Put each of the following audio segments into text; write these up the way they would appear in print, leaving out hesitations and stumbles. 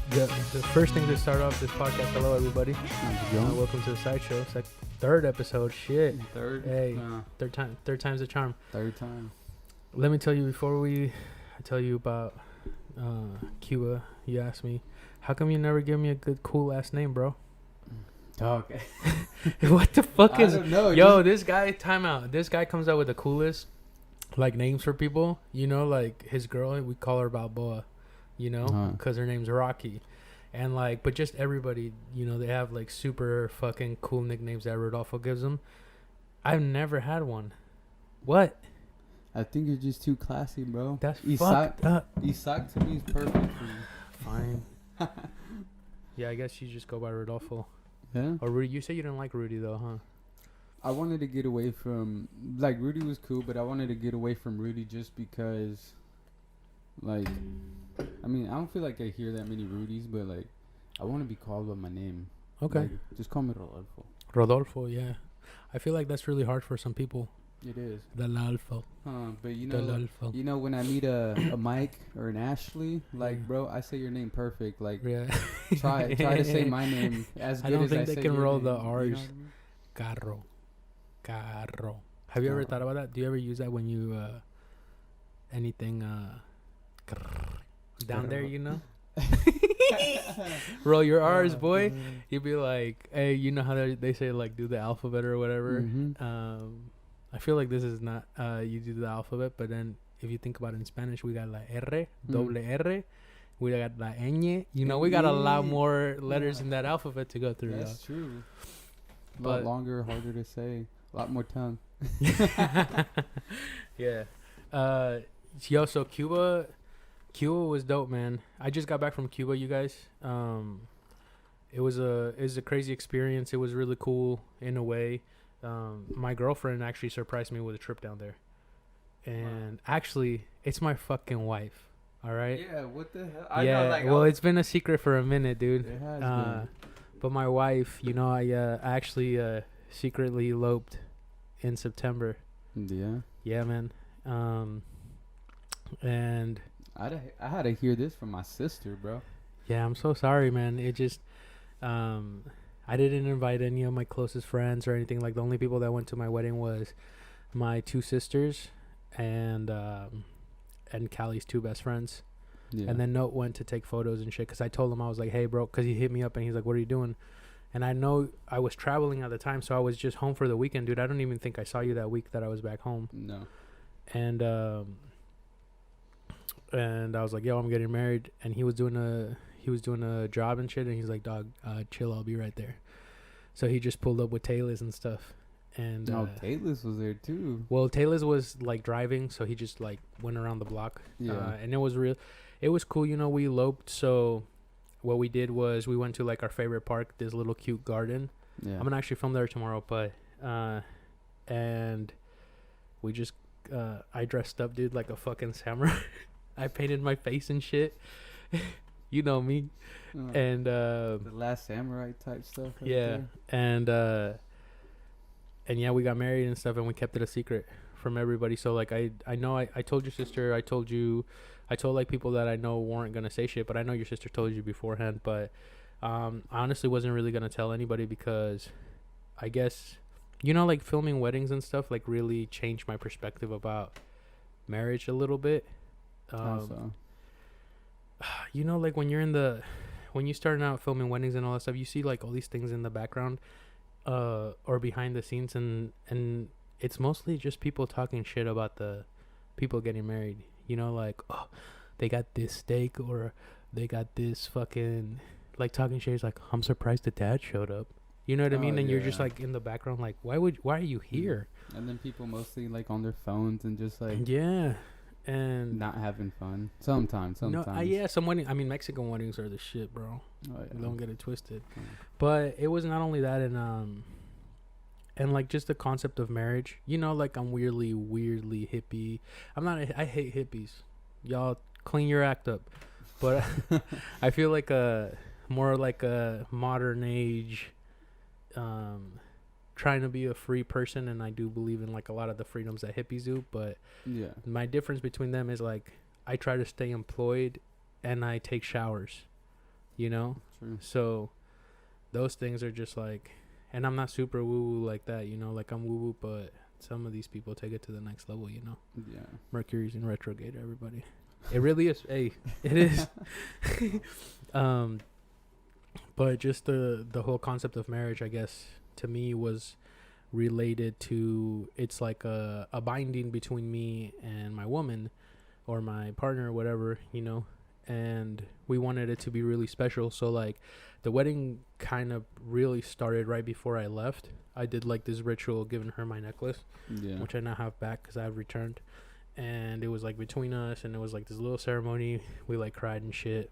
The first thing to start off this podcast, hello everybody. Welcome to the Sideshow. It's like third episode. Shit. Third? Hey, third time's the charm. Third time. Let me tell you before I tell you about Cuba. You asked me, how come you never give me a good cool last name, bro? Okay. What the fuck is? I don't know. Yo, this guy. Time out. This guy comes out with the coolest like names for people. You know, like his girl, we call her Balboa. You know, because her name's Rocky. And like, but just everybody, you know, they have like super fucking cool nicknames that Rodolfo gives them. I've never had one. What? I think you're just too classy, bro. That's fucked up. Isaac to me is perfect for you. Fine. Yeah, I guess you just go by Rodolfo. Yeah? Or Rudy. You say you didn't like Rudy though, huh? I wanted to get away from, like, Rudy was cool, but I wanted to get away from Rudy just because, like, I mean, I don't feel like I hear that many Rudies, but, like, I want to be called by my name. Okay. Like, just call me Rodolfo. Rodolfo, yeah. I feel like that's really hard for some people. It is. Rodolfo. But you know, when I meet a Mike or an Ashley, like, bro, I say your name perfect. Like, yeah. try to say my name as good as I say. I don't think they can roll the name, R's. You know what I mean? Carro. Have you ever thought about that? Do you ever use that when you anything down there, you know? Roll your R's, boy. You'd be like, hey, you know how they say like do the alphabet or whatever. Mm-hmm. I feel like this is not you do the alphabet, but then if you think about it in Spanish, we got la R, double R, we got la ñ. You know, we got a lot more letters in that alphabet to go through. That's true. A But lot longer, harder to say. A lot more tongue. Yeah. Yo, so Cuba was dope, man. I just got back from Cuba, you guys. It was a crazy experience. It was really cool in a way. My girlfriend actually surprised me with a trip down there. And actually, it's my fucking wife. All right? Yeah, what the hell? I know, like, well, it's been a secret for a minute, dude. It has been. But my wife, you know, I actually secretly eloped in September. Yeah. Yeah, man. And I had to hear this from my sister, bro. yeah, I'm so sorry, man. It just I didn't invite any of my closest friends or anything. Like, the only people that went to my wedding was my two sisters and Callie's two best friends. Yeah. And then Note went to take photos and shit because I told him, I was like, hey, bro, because he hit me up and he's like, what are you doing? And I know I was traveling at the time, so I was just home for the weekend, dude. I don't even think I saw you that week that I was back home. No. And I was like, yo, I'm getting married. And he was doing a job and shit. And he's like, dog, chill, I'll be right there. So he just pulled up with Taylor's and stuff. And Taylor's was there too. Well, Taylor's was like driving, so he just like went around the block. Yeah. And it was cool, you know. We eloped, so what we did was we went to like our favorite park, this little cute garden. Yeah. I'm gonna actually film there tomorrow, but and we just I dressed up, dude, like a fucking samurai. I painted my face and shit. You know me. And the Last Samurai type stuff. Right yeah. There. And yeah, we got married and stuff, and we kept it a secret from everybody. So like I know I told your sister, I told like people that I know weren't gonna say shit, but I know your sister told you beforehand. But I honestly wasn't really gonna tell anybody because I guess, you know, like filming weddings and stuff like really changed my perspective about marriage a little bit. You know, like when you starting out filming weddings and all that stuff, you see like all these things in the background or behind the scenes, and it's mostly just people talking shit about the people getting married. You know, like, oh, they got this steak or they got this fucking, like, talking shit. It's like, I'm surprised the dad showed up. You know what I mean? And you're just like in the background, like, why are you here? And then people mostly like on their phones and just like, yeah, and not having fun. Sometimes. No, yeah, some wedding. I mean, Mexican weddings are the shit, bro. Oh, yeah. Don't get it twisted. But it was not only that, and like just the concept of marriage. You know, like I'm weirdly hippie. I hate hippies. Y'all clean your act up. But I feel like more like a modern age, trying to be a free person, and I do believe in like a lot of the freedoms that hippies do. But yeah, my difference between them is like I try to stay employed and I take showers, you know? True. So those things are just like, and I'm not super woo woo like that, you know? Like I'm woo woo, but some of these people take it to the next level, you know? Yeah. Mercury's in retrograde, everybody. It really is. Hey, it is. But just the whole concept of marriage, I guess, to me was related to, it's like a binding between me and my woman or my partner or whatever, you know, and we wanted it to be really special. So like the wedding kind of really started right before I left. I did like this ritual giving her my necklace, which I now have back because I've returned, and it was like between us, and it was like this little ceremony. We like cried and shit,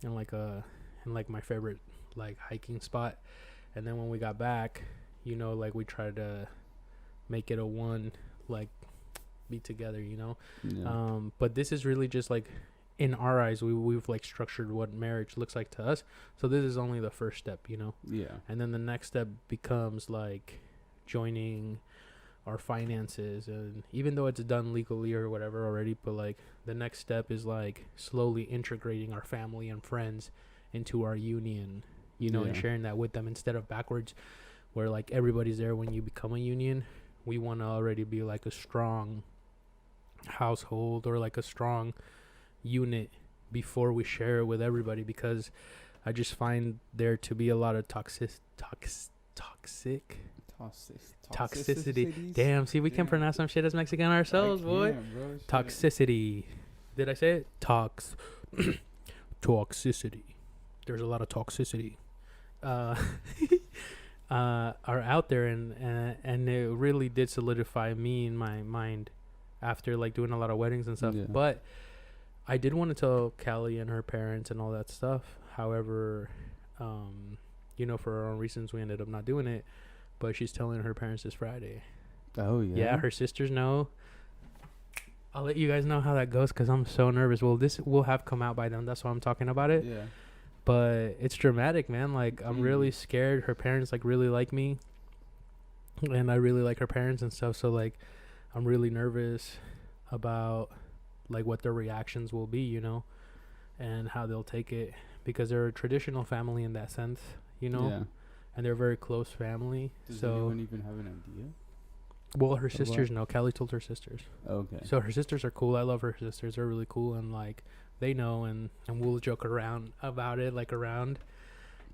and like in like my favorite like hiking spot. And then when we got back, you know, like we tried to make it a one, like be together, you know. But this is really just like, in our eyes, we've like structured what marriage looks like to us. So this is only the first step, you know. And then the next step becomes like joining our finances, and even though it's done legally or whatever already, but like the next step is like slowly integrating our family and friends into our union, you know, and sharing that with them instead of backwards, where like everybody's there when you become a union. We want to already be like a strong household or like a strong unit before we share it with everybody, because I just find there to be a lot of toxicity. Damn, see, we can pronounce some shit as Mexican ourselves, boy. Toxicity. Did I say it? Toxicity. There's a lot of toxicity are out there, and it really did solidify me in my mind after like doing a lot of weddings and stuff. But I did want to tell Callie and her parents and all that stuff. However, you know, for our own reasons, we ended up not doing it. But she's telling her parents this Friday. Oh, yeah? Yeah, her sisters know. I'll let you guys know how that goes because I'm so nervous. Well, this will have come out by then. That's why I'm talking about it. Yeah. But it's dramatic, man. Like, I'm really scared. Her parents, like, really like me. And I really like her parents and stuff. So, like, I'm really nervous about, like, what their reactions will be, you know, and how they'll take it. Because they're a traditional family in that sense, you know. Yeah. And they're a very close family. Does so anyone even have an idea? Well, her sisters know. Callie told her sisters. Okay. So her sisters are cool. I love her sisters. They're really cool, and like they know, and we'll joke around about it, like around,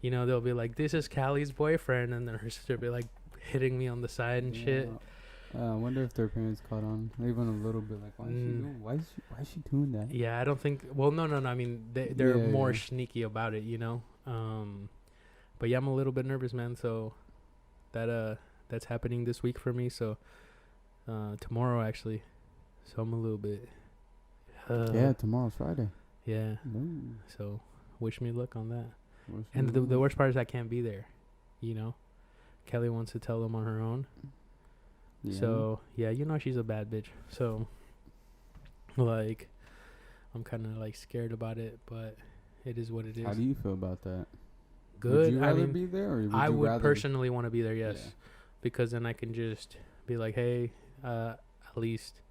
you know, they'll be like, "This is Callie's boyfriend," and then her sister will be like hitting me on the side and shit. I wonder if their parents caught on, even a little bit. Like, why is she doing that? Yeah, I don't think. Well, no. I mean, they're more sneaky about it, you know. But yeah, I'm a little bit nervous, man. So that's happening this week for me. So tomorrow actually. So I'm a little bit. Yeah, tomorrow's Friday. Yeah. Ooh. So wish me luck on that. And the worst part is I can't be there. You know, Kelly wants to tell them on her own. Yeah. So yeah, you know she's a bad bitch. So like, I'm kind of like scared about it, but it is what it is. How do you feel about that? Good. Would you rather be there, or I would personally want to be there, yes, because then I can just be like, hey, at least,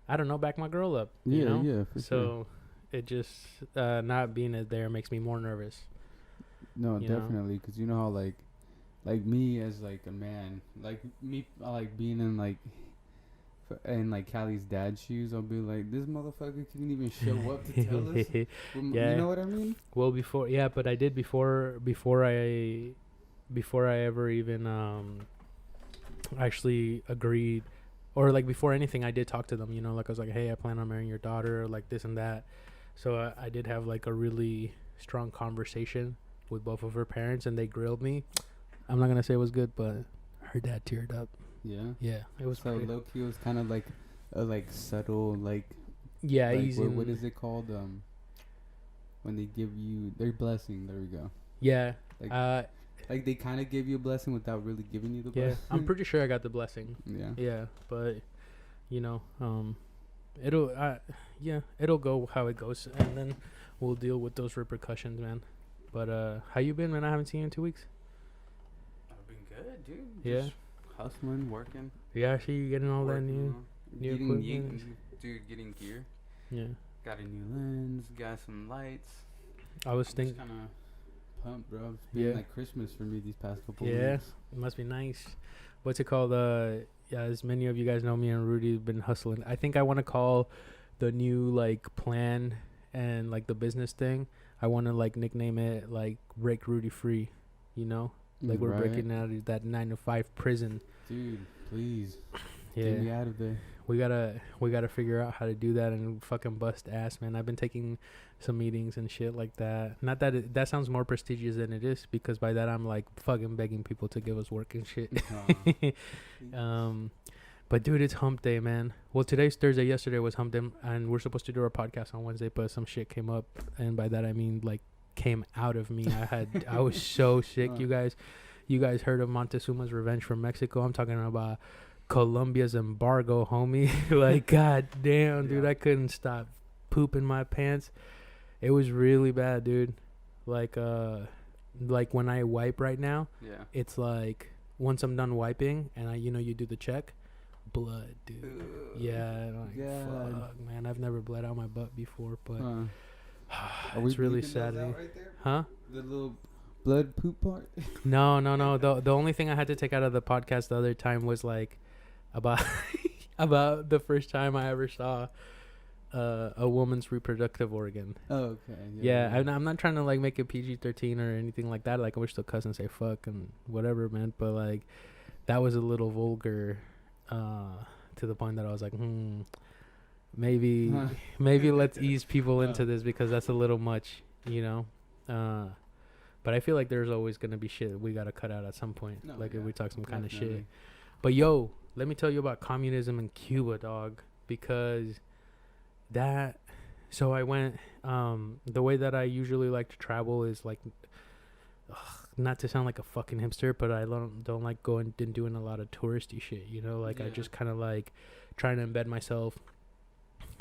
I don't know, back my girl up. You know? Yeah. For sure. It just not being there makes me more nervous. No, definitely, because you know how like me as like a man, like me, like being in like Callie's dad's shoes, I'll be like, this motherfucker couldn't even show up to tell us. Yeah. You know what I mean? Well, before I did before I ever even actually agreed, or like before anything, I did talk to them. You know, like I was like, hey, I plan on marrying your daughter, or like this and that. So I did have like a really strong conversation with both of her parents, and they grilled me. I'm not gonna say it was good, but her dad teared up. Yeah, it was. So low key was kind of like a subtle easy. What is it called? When they give you their blessing. There we go. Yeah. Like they kind of give you a blessing without really giving you the blessing. Yeah, I'm pretty sure I got the blessing. Yeah, but you know, it'll go how it goes, and then we'll deal with those repercussions, man. But how you been, man? I haven't seen you in 2 weeks. I've been good, dude. Yeah. Just hustling, working. Yeah, I see you getting all that new equipment. Getting gear. Yeah. Got a new lens. Got some lights. I was I'm just thinking, kind of pumped, bro. It's been yeah, like Christmas for me these past couple yeah, weeks. it must be nice. What's it called? Yeah, as many of you guys know, me and Rudy have been hustling. I think I want to call the new like plan and like the business thing. I want to like nickname it like break Rudy free, you know, like we're Right. breaking out of that 9 to 5 prison. Dude, please. Yeah, Get me out of there. we gotta figure out how to do that and fucking bust ass, man. I've been taking some meetings and shit like that. Not that that sounds more prestigious than it is, because by that I'm like fucking begging people to give us work and shit. But dude, it's hump day, man. Well, today's Thursday. Yesterday was hump day, and we're supposed to do our podcast on Wednesday, but some shit came up, and by that I mean like came out of me. I was so sick. You guys heard of Montezuma's revenge from Mexico? I'm talking about Colombia's embargo, homie. Like, god damn, dude, Yeah. I couldn't stop pooping my pants. It was really bad, dude. Like when I wipe right now, Yeah. it's like once I'm done wiping and you do the check, blood, dude. Yeah, I'm like, God. fuck, man. I've never bled out my butt before, but Are we it's really bleeping those sad. out right there? Huh? The little blood poop part? No. The only thing I had to take out of the podcast the other time was like about about the first time I ever saw a woman's reproductive organ. Oh, okay. Yeah, I'm not trying to like make it PG-13 or anything like that. Like I wish the cuss and say fuck and whatever, man. But like that was a little vulgar, to the point that I was like, maybe let's ease people into this, because that's a little much, you know. But I feel like there's always gonna be shit we gotta cut out at some point. No, Like yeah, if we talk some kind of shit. definitely. But yo, let me tell you about communism in Cuba, dog, because that. So I went. The way that I usually like to travel is like, not to sound like a fucking hipster, but I don't like going and doing a lot of touristy shit. You know, like I Yeah. just kind of like trying to embed myself,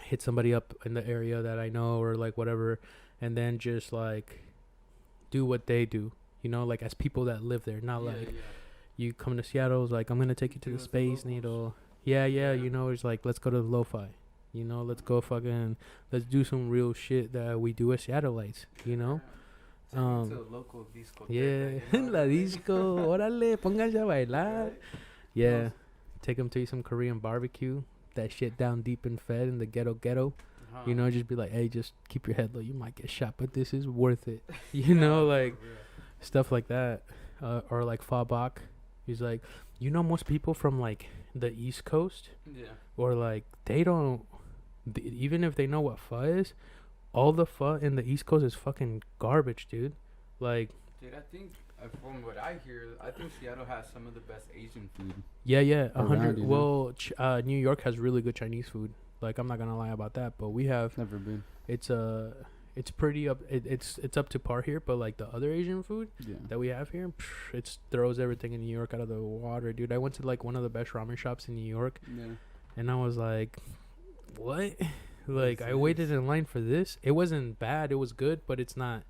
hit somebody up in the area that I know or like whatever, and then just like do what they do. You know, like as people that live there, not like. You come to Seattle, it's like, I'm going to take you to Do the it for Space locals. Needle. Yeah, you know, it's like, let's go to the Lo-Fi. You know, let's go let's do some real shit that we do as Seattleites, you know? Local disco. Yeah, la disco, órale, pónganse a bailar. Yeah, take them to some Korean barbecue. That shit down deep and fed in the ghetto. You know, just be like, hey, just keep your head low. You might get shot, but this is worth it. You know, like, stuff like that. Or like Fabak. He's like, you know, most people from like the East Coast, Yeah. or like they don't, even if they know what pho is, all the pho in the East Coast is fucking garbage, dude. Like, Dude, I think from what I hear, I think Seattle has some of the best Asian food. yeah, Around, 100. you know? Well, New York has really good Chinese food. Like, I'm not gonna lie about that, but we have. Never been. It's pretty up. It's up to par here, but like the other Asian food Yeah. that we have here, it throws everything in New York out of the water, dude. I went to like one of the best ramen shops in New York, Yeah. and I was like, what? Like, What's I waited this? in line for this. It wasn't bad. It was good, but it's not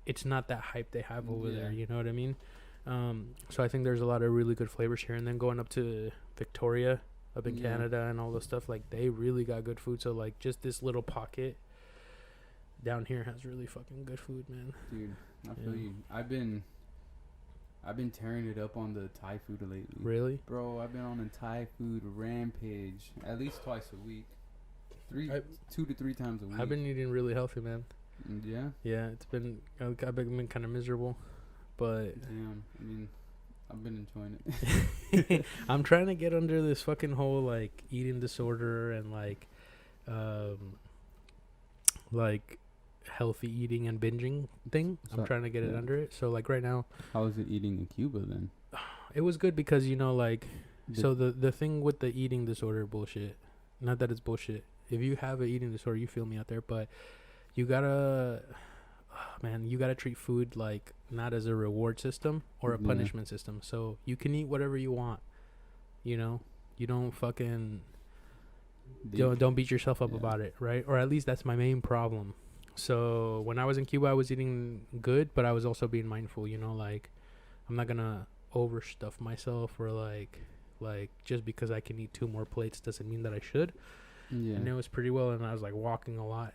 that hype they have over there. Yeah. You know what I mean? So I think there's a lot of really good flavors here. And then going up to Victoria, up in Yeah. Canada and all this stuff, like, they really got good food. So, like, just this little pocket down here has really fucking good food, man. Dude, I feel Yeah. you. I've been tearing it up on the Thai food lately. Really? Bro, I've been on a Thai food rampage at least twice a week. 2 to 3 times a week. I've been eating really healthy, man. Yeah. Yeah, it's been, I've been kind of miserable, but Damn. I mean, I've been enjoying it. I'm trying to get under this fucking whole like eating disorder and like healthy eating and binging thing. I'm So- trying to get it yeah. under it. So like right now, How is it eating in Cuba then? it was good because, you know, like, The- so the thing with the eating disorder bullshit, not that it's bullshit. If you have an eating disorder, you feel me out there, but you gotta, man, you gotta treat food like not as a reward system or a Yeah. punishment system. So you can eat whatever you want, you know. You don't fucking don't beat yourself up Yeah. about it, right? Or at least that's my main problem. So when I was in Cuba, I was eating good, but I was also being mindful, you know, like I'm not gonna overstuff myself, or like just because I can eat 2 more plates doesn't mean that I should. Yeah. and it was pretty well. And I was like walking a lot.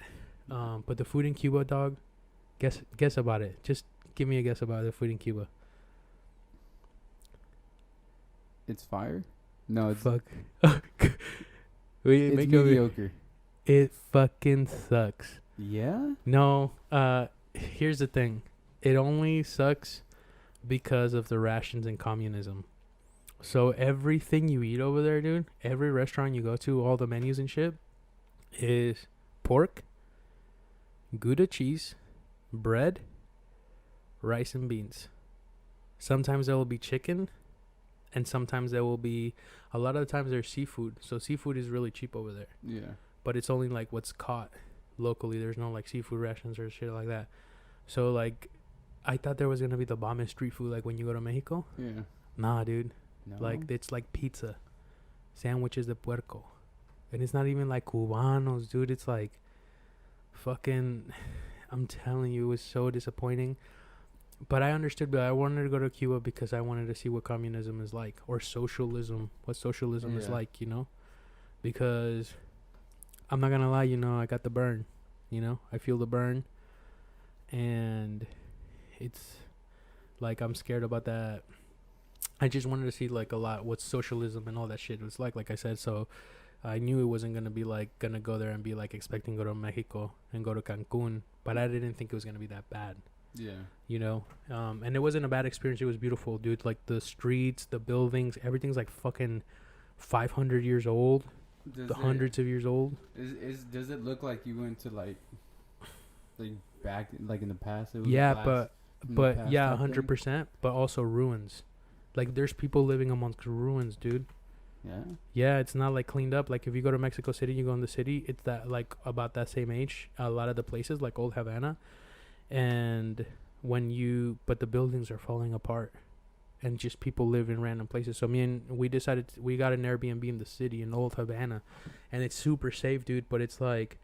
But the food in Cuba, dog. Guess about it. Just give me a guess about the food in Cuba. It's fire. No, it's Fuck. We it's make mediocre. it fucking sucks. Yeah. No. Here's the thing. It only sucks because of the rations and communism. So everything you eat over there, dude, every restaurant you go to, all the menus and shit, is pork, Gouda cheese, bread, rice and beans. Sometimes there will be chicken, and sometimes there will be, a lot of the times there's seafood. So seafood is really cheap over there. Yeah. But it's only like what's caught locally. There's no like seafood rations or shit like that. So like, I thought there was gonna be the bomb street food like when you go to Mexico. Yeah. Nah, dude. No. Like it's like pizza, sandwiches de puerco, and it's not even like cubanos, dude. It's like fucking. I'm telling you, it was so disappointing. But I understood. But I wanted to go to Cuba because I wanted to see what communism is like, or socialism. What socialism is Yeah. like, you know? Because I'm not gonna lie, you know, I got the burn. You know, I feel the burn, and it's like I'm scared about that. I just wanted to see like a lot what socialism and all that shit was like I said. So I knew it wasn't gonna be like gonna go there and be like expecting to go to Mexico and go to Cancun, but I didn't think it was gonna be that bad. Yeah. You know, and it wasn't a bad experience. It was beautiful, dude. Like the streets, the buildings, everything's like fucking 500 years old, Does hundreds of years old. Does it look like you went to like back like in the past? It was Yeah, glass from the but past yeah, type thing? 100%. But also ruins. Like there's people living amongst ruins, dude. Yeah. Yeah, it's not like cleaned up. Like if you go to Mexico City, you go in the city, it's that like about that same age. A lot of the places like Old Havana, and but the buildings are falling apart, and just people live in random places. So we got an Airbnb in the city in Old Havana, and it's super safe, dude. But it's like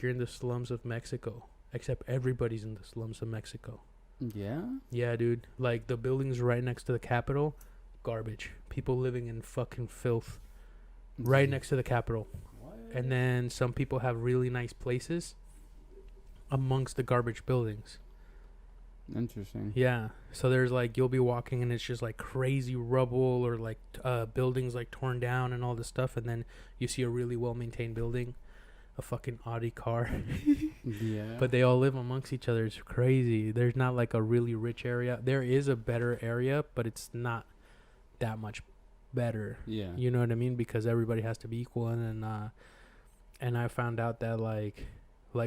you're in the slums of Mexico, except everybody's in the slums of Mexico. Yeah. Yeah, dude. Like the buildings right next to the Capitol, garbage. People living in fucking filth right next to the Capitol. What? And then some people have really nice places amongst the garbage buildings. Interesting. Yeah. So there's like you'll be walking and it's just like crazy rubble or like buildings like torn down and all this stuff, and then you see a really well maintained building, a fucking Audi car. Yeah. But they all live amongst each other. It's crazy. There's not like a really rich area. There is a better area, but it's not that much better. Yeah. You know what I mean? Because everybody has to be equal. And I found out that like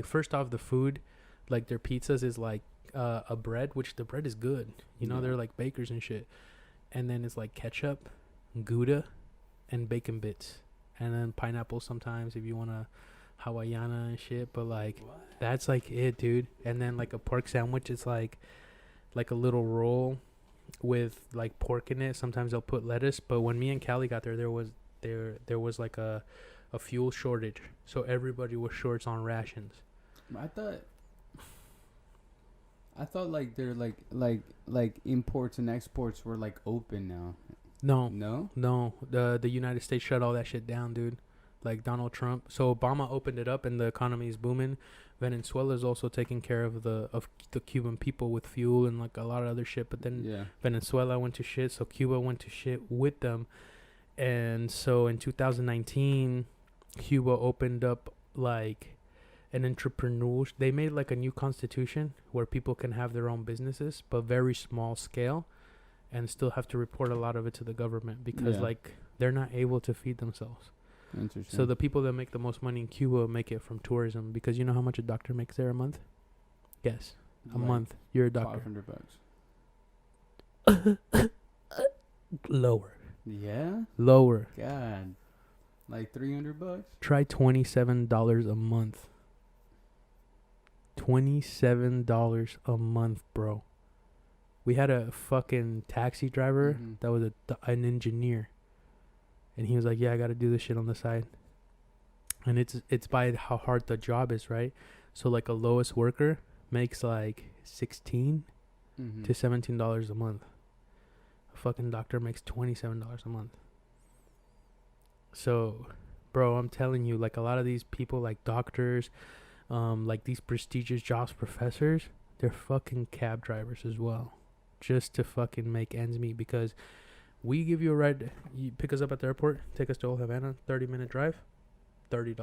first off, the food, like their pizzas is like a bread, which the bread is good. You know, Yeah. they're like bakers and shit. And then it's like ketchup, Gouda, and bacon bits, and then pineapple sometimes if you want to Hawaiiana and shit. But like that's like it, dude. And then like a pork sandwich, it's like a little roll with like pork in it. Sometimes they'll put lettuce. But when me and Callie got there, there was like a fuel shortage, so everybody was shorts on rations. I thought like they're like imports and exports were like open now. No, the United States shut all that shit down, dude. Like Donald Trump. So Obama opened it up and the economy is booming. Venezuela is also taking care of the Cuban people with fuel and like a lot of other shit. But then Venezuela went to shit, so Cuba went to shit with them. And so in 2019, Cuba opened up like an entrepreneur. They made like a new constitution where people can have their own businesses, but very small scale, and still have to report a lot of it to the government because like they're not able to feed themselves. Interesting. So the people that make the most money in Cuba make it from tourism, because you know how much a doctor makes there a month? Yes, a month. You're a doctor. $500. Lower. Yeah. Lower. God. Like $300. Try $27 a month. $27 a month, bro. We had a fucking taxi driver that was an engineer, and he was like, "Yeah, I got to do this shit on the side." And it's by how hard the job is, right? So like a lowest worker makes like $16 to $17 a month. A fucking doctor makes $27 a month. So bro, I'm telling you, like a lot of these people, like doctors, like these prestigious jobs, professors, they're fucking cab drivers as well, just to fucking make ends meet. Because we give you a ride, you pick us up at the airport, take us to Old Havana, 30-minute drive, $30.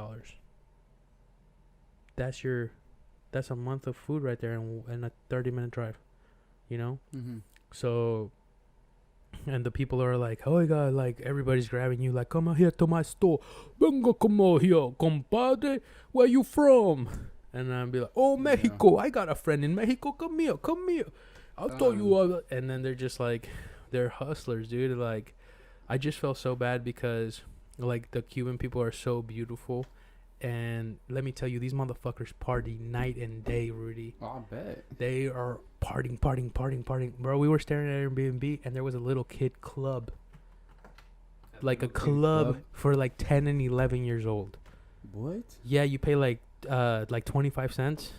That's a month of food right there in a 30-minute drive, you know. Mm-hmm. So, and the people are like, oh my god, like everybody's grabbing you, like, come out here to my store, venga como here, compadre, where you from? And I'll be like, oh, Mexico, I got a friend in Mexico, come here, I'll tell you all. And then they're just like, they're hustlers, dude. Like, I just felt so bad because like the Cuban people are so beautiful. And let me tell you, these motherfuckers party night and day, Rudy. Oh, I bet. They are partying. Bro, we were staring at Airbnb, and there was a little kid club. Like a club for like 10 and 11 years old. What? Yeah, you pay like 25 cents.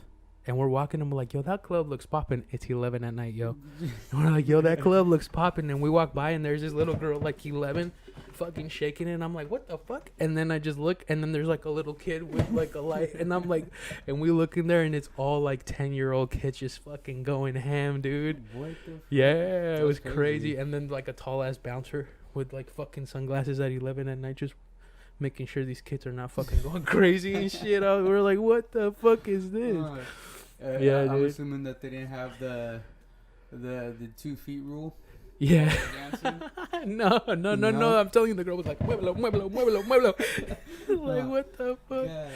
And we're walking, and we're like, yo, that club looks popping. It's 11 at night, yo. And we're like, yo, that club looks popping. And we walk by, and there's this little girl, like 11, fucking shaking it. And I'm like, what the fuck? And then I just look, and then there's like a little kid with like a light. And I'm like, and we look in there, and it's all like 10-year-old kids just fucking going ham, dude. What the fuck? Yeah, it was crazy. And then like a tall ass bouncer with like fucking sunglasses at 11 at night, just making sure these kids are not fucking going crazy and shit. We're like, what the fuck is this? Yeah, I'm assuming that they didn't have the 2 feet rule. Yeah. No. I'm telling you, the girl was like, muévelo. Like, what the fuck? Yeah.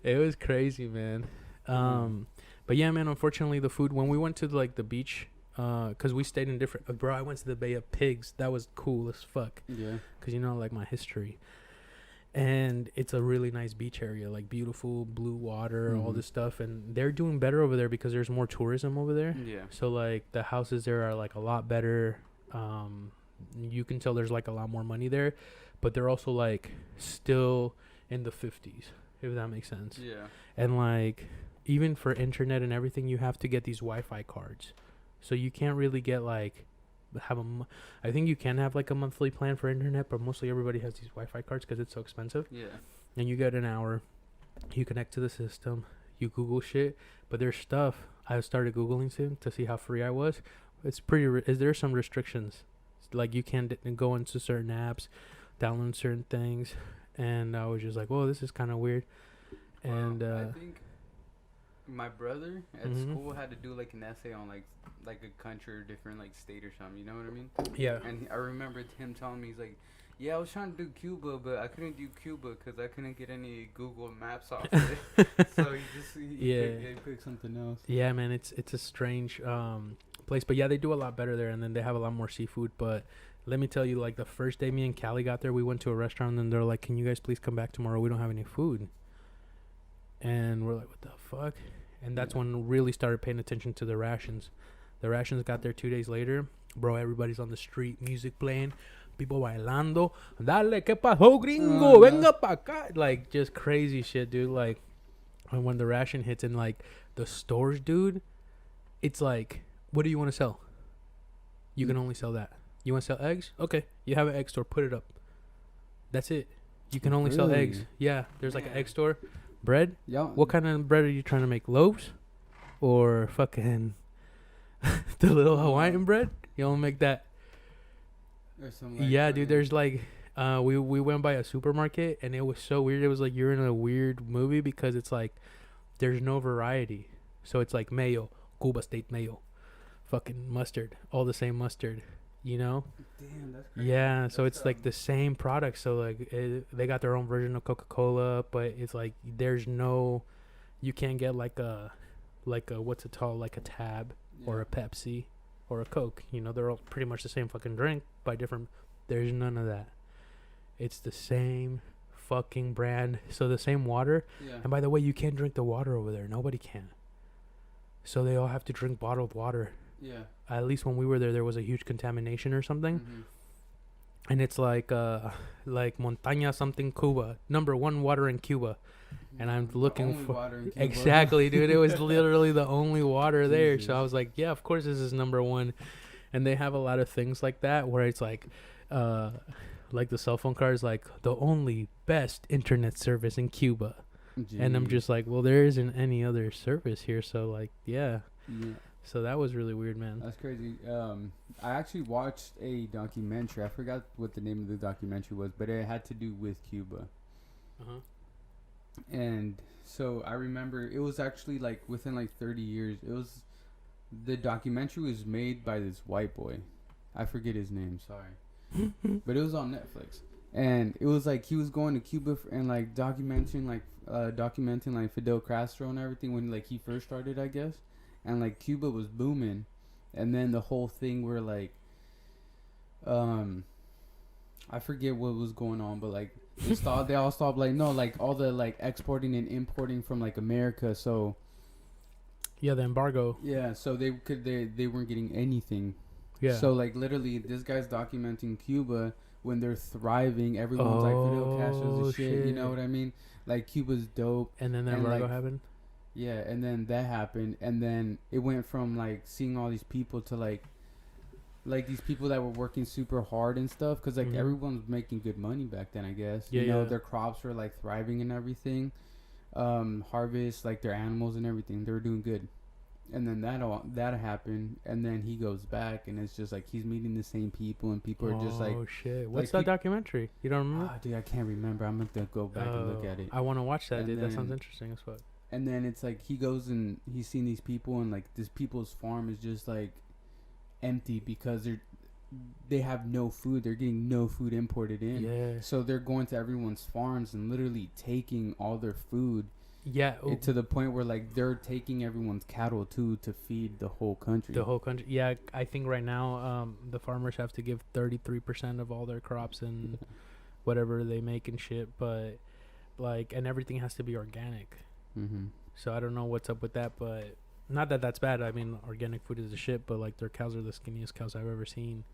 It was crazy, man. But yeah, man, unfortunately, the food, when we went to like the beach, because we stayed in different, bro, I went to the Bay of Pigs. That was cool as fuck. Yeah. Because, you know, like my history. And it's a really nice beach area, like beautiful blue water, all this stuff. And they're doing better over there because there's more tourism over there. Yeah. So like the houses there are like a lot better. You can tell there's like a lot more money there, but they're also like still in the 50s, if that makes sense. Yeah. And like even for internet and everything, you have to get these Wi-Fi cards. So you can't really get like I think you can have like a monthly plan for internet, but mostly everybody has these Wi-Fi cards because it's so expensive. Yeah. And you get an hour, you connect to the system, you Google shit, but there's stuff I started Googling soon to see how free I was. It's pretty. Is there some restrictions? Like you can't go into certain apps, download certain things, and I was just like, "Whoa, this is kind of weird." And I think my brother at school had to do like an essay on like a country or different like state or something. You know what I mean? Yeah. And I remembered him telling me, he's like, "Yeah, I was trying to do Cuba, but I couldn't do Cuba because I couldn't get any Google Maps off of it." So he picked something else. Yeah, man, it's a strange place, but yeah, they do a lot better there, and then they have a lot more seafood. But let me tell you, like the first day me and Callie got there, we went to a restaurant, and they're like, "Can you guys please come back tomorrow? We don't have any food." And we're like, "What the fuck?" And that's when we really started paying attention to the rations. The rations got there 2 days later. Bro, everybody's on the street, music playing, people bailando. Dale, ¿qué pasó, gringo? Venga pa' acá. Like, just crazy shit, dude. Like, when the ration hits in, like, the stores, dude, it's like, what do you want to sell? You can only sell that. You want to sell eggs? Okay, you have an egg store. Put it up. That's it. You can only sell eggs. Yeah, there's like an egg store. Bread? Yeah. What kind of bread are you trying to make? Loaves? Or fucking the little Hawaiian bread? You don't make that. Or something like dude, there's like we went by a supermarket and it was so weird. It was like you're in a weird movie because it's like there's no variety. So it's like mayo, Cuba State mayo, fucking mustard, all the same mustard. You know? Damn, that's crazy. Yeah, so it's like the same product. So like they got their own version of Coca-Cola, but it's like there's no, you can't get like a what's it called, like a Tab or a Pepsi or a Coke. You know, they're all pretty much the same fucking drink by different. There's none of that. It's the same fucking brand. So the same water. Yeah. And by the way, you can't drink the water over there. Nobody can. So they all have to drink bottled water. Yeah. At least when we were there was a huge contamination or something. Mm-hmm. And it's like Montaña something Cuba. Number 1 water in Cuba. And I'm looking for exactly, dude. It was literally the only water there. So I was like, yeah, of course this is number 1. And they have a lot of things like that where it's like like the cell phone card is like the only best internet service in Cuba. And I'm just like, well, there isn't any other service here, so like, yeah. So that was really weird, man. That's crazy. I actually watched a documentary. I forgot what the name of the documentary was, but it had to do with Cuba. And so I remember it was actually like within like 30 years. The documentary was made by this white boy. I forget his name, sorry. But it was on Netflix. And it was like he was going to Cuba and like documenting like Fidel Castro and everything when like he first started, I guess. And like Cuba was booming. And then the whole thing where like I forget what was going on, but like they all stopped like all the like exporting and importing from like America, so yeah, the embargo. Yeah, so they weren't getting anything. Yeah. So like literally this guy's documenting Cuba when they're thriving, everyone's like Fidel Castro's the shit, you know what I mean? Like Cuba's dope. And then the embargo happened? Yeah, and then that happened, and then it went from like seeing all these people to like these people that were working super hard and stuff, because like everyone was making good money back then, I guess. Yeah, you know, their crops were like thriving and everything. Harvest, like their animals and everything, they were doing good. And then that happened, and then he goes back, and it's just like he's meeting the same people, and people are just like, oh shit, what's like that documentary? You don't remember? Dude, I can't remember. I'm gonna go back and look at it. I want to watch that, and dude. Then, that sounds interesting as fuck. And then it's like he goes and he's seen these people, and like this people's farm is just like empty because they have no food. They're getting no food imported in. Yeah. So they're going to everyone's farms and literally taking all their food. Yeah. To the point where like they're taking everyone's cattle too to feed the whole country. The whole country. Yeah, I think right now the farmers have to give 33% of all their crops and whatever they make and shit, but like, and everything has to be organic. So I don't know what's up with that, but not that that's bad. I mean, organic food is the shit, but like their cows are the skinniest cows I've ever seen.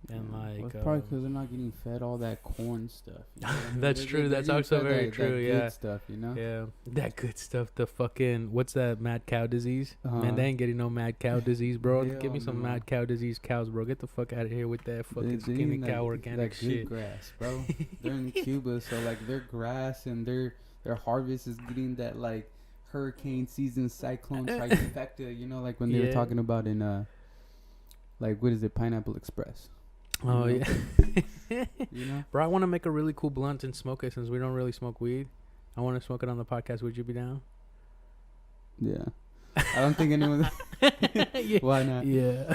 And like, well, it's probably because they're not getting fed all that corn stuff. You know? That's true. That's also very true. That good stuff, you know. Yeah, that good stuff. The fucking what's that mad cow disease? Man, they ain't getting no mad cow disease, bro. Give me some mad cow disease cows, bro. Get the fuck out of here with that fucking skinny cow organic shit. Good grass, bro. They're in Cuba, so like their grass and their harvest is getting that like hurricane season cyclone trifecta. You know, like when they were talking about in like what is it, Pineapple Express. Oh, yeah. You know? Bro, I want to make a really cool blunt and smoke it since we don't really smoke weed. I want to smoke it on the podcast. Would you be down? Yeah. I don't think anyone... Yeah. Why not? Yeah.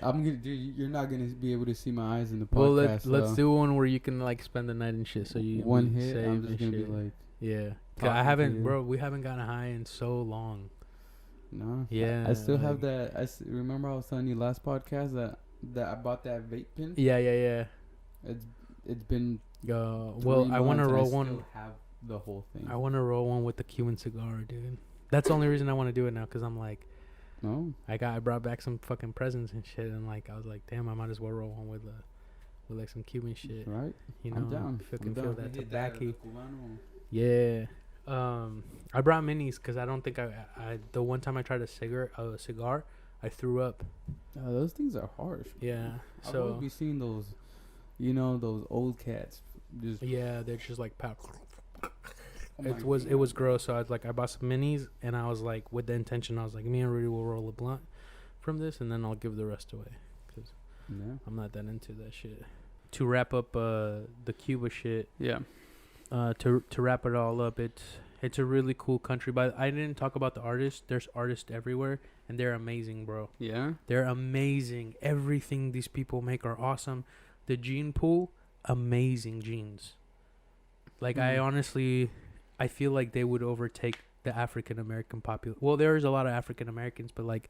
I'm gonna do... You're not going to be able to see my eyes in the podcast. Well, let's do one where you can, like, spend the night and shit. So you one hit, I'm just going to be like... Yeah. I haven't... Bro, we haven't gotten high in so long. No. Yeah. I still have that... remember I was telling you last podcast that I bought that vape pen. Yeah. It's been. Well, I want to roll one. Still have the whole thing. I want to roll one with the Cuban cigar, dude. That's the only reason I want to do it now, because I'm like, I brought back some fucking presents and shit, and like I was like, damn, I might as well roll one with like some Cuban shit. Right. You know, I'm down. Fucking feel that tobacco. Yeah. I brought minis because I don't think I the one time I tried a cigar, I threw up. Those things are harsh. Yeah. I've always be seeing those, you know, those old cats. Just they're just like pow. It was gross. So I bought some minis, and I was like, with the intention, I was like, me and Rudy will roll a blunt from this, and then I'll give the rest away, because I'm not that into that shit. To wrap up the Cuba shit. Yeah. To wrap it all up, it's a really cool country. But I didn't talk about the artists. There's artists everywhere, and they're amazing, bro. Yeah. They're amazing. Everything these people make are awesome. The gene pool, amazing genes. Like I feel like they would overtake the African American population. Well, there's a lot of African Americans, but like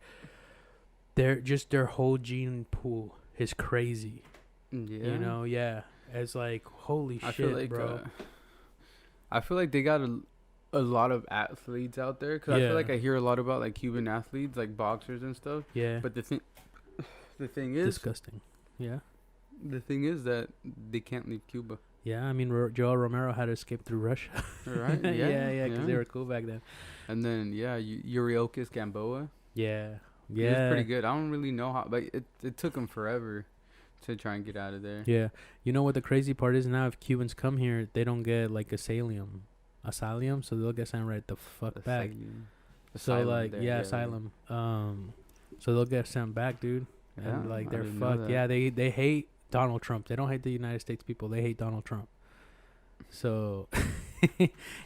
their whole gene pool is crazy. Yeah. You know, yeah. It's like holy shit, feel like, bro. I feel like they got a lot of athletes out there, because I feel like I hear a lot about like Cuban athletes, like boxers and stuff. Yeah. But the thing is disgusting. Yeah. The thing is that they can't leave Cuba. Yeah, I mean, Joel Romero had to escape through Russia. Right? Yeah, because they were cool back then. And then, Yuriokis Gamboa. Yeah. He was pretty good. I don't really know how, but it took him forever to try and get out of there. Yeah. You know what the crazy part is now? If Cubans come here, they don't get like asylum, so they'll get sent right the fuck back. So like, yeah, asylum. So they'll get sent back, dude. Yeah, And like I they're didn't know fucked. that. Yeah, they hate Donald Trump. They don't hate the United States people. They hate Donald Trump. So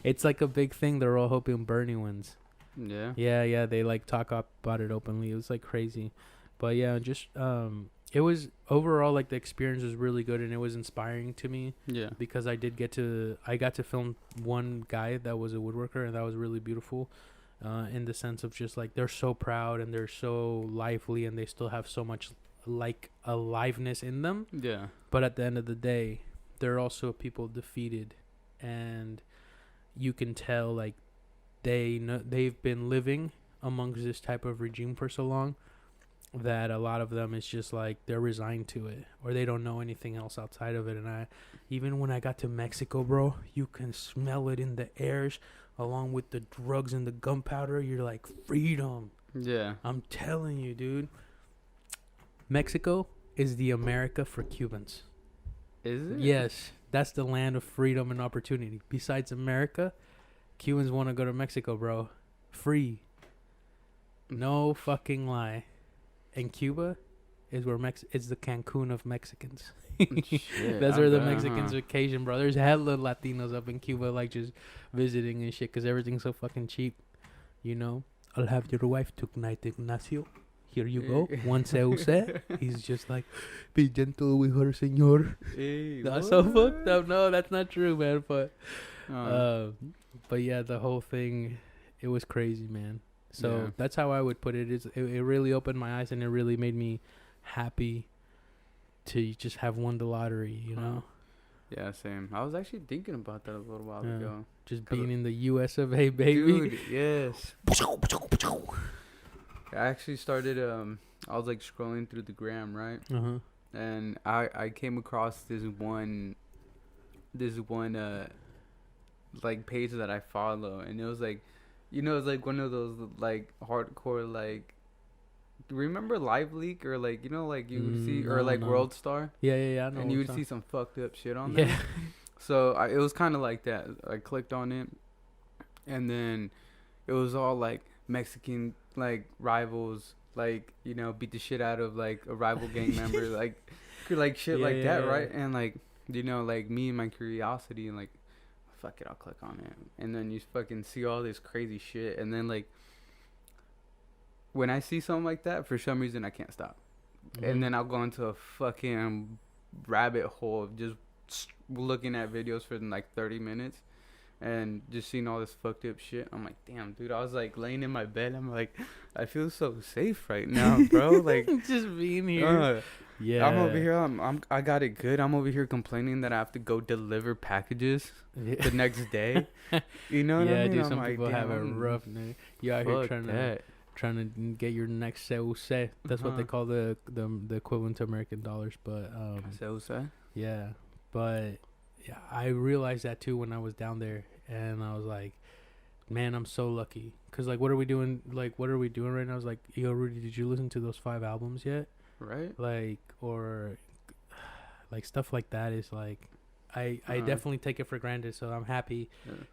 it's like a big thing. They're all hoping Bernie wins. Yeah. Yeah. They like talk up about it openly. It was like crazy, but yeah, just it was overall like the experience was really good and it was inspiring to me. Yeah. Because I got to film one guy that was a woodworker and that was really beautiful. In the sense of just like they're so proud and they're so lively and they still have so much like aliveness in them. Yeah. But at the end of the day, they're also people defeated, and you can tell like they know they've been living amongst this type of regime for so long that a lot of them is just like they're resigned to it or they don't know anything else outside of it. And even when I got to Mexico, bro, you can smell it in the airs along with the drugs and the gunpowder. You're like, freedom. Yeah. I'm telling you, dude. Mexico is the America for Cubans. Is it? Yes, that's the land of freedom and opportunity. Besides America, Cubans want to go to Mexico, bro. Free. No fucking lie. And Cuba is where it's the Cancun of Mexicans. Shit, That's I where the bet, Mexicans vacation, bro. There's hella Latinos up in Cuba, like just visiting and shit, because everything's so fucking cheap. You know, I'll have your wife tonight, Ignacio. Here you go. One se use. He's just like, be gentle with her, senor. Hey, That's so fucked up. No, that's not true, man. But yeah, the whole thing, it was crazy, man. So that's how I would put it. It really opened my eyes and it really made me happy to just have won the lottery, you know? Yeah, same. I was actually thinking about that a little while ago. Just being in the US of A, baby. Dude, yes. I actually started, I was like scrolling through the gram, right? Uh-huh. And I came across this one, like page that I follow. And it was like, you know, it's like one of those like hardcore, like, remember Live Leak or like, you know, like you would see, or like World Star? Yeah, I know. And you would see some fucked up shit on there. So it was kind of like that. I clicked on it, and then it was all like Mexican like rivals, like, you know, beat the shit out of like a rival gang member, like shit that, right? And like, you know, like me and my curiosity and like, fuck it, I'll click on it, and then you fucking see all this crazy shit, and then like, when I see something like that, for some reason I can't stop, and then I'll go into a fucking rabbit hole of just looking at videos for like 30 minutes and just seeing all this fucked up shit. I'm like, damn, dude. I was like laying in my bed. I'm like, I feel so safe right now, bro. Like, just being here. Yeah, I'm over here. I got it good. I'm over here complaining that I have to go deliver packages the next day. You know what I mean? Dude, some people have it rough. You out here trying to get your next CUC. That's what they call the equivalent to American dollars. But CUC? Yeah, but yeah, I realized that too when I was down there, and I was like, man, I'm so lucky. Cause like, what are we doing? Like, what are we doing right now? I was like, yo, Rudy, did you listen to those 5 albums yet? Right. Like, or like stuff like that is like, I definitely take it for granted. So I'm happy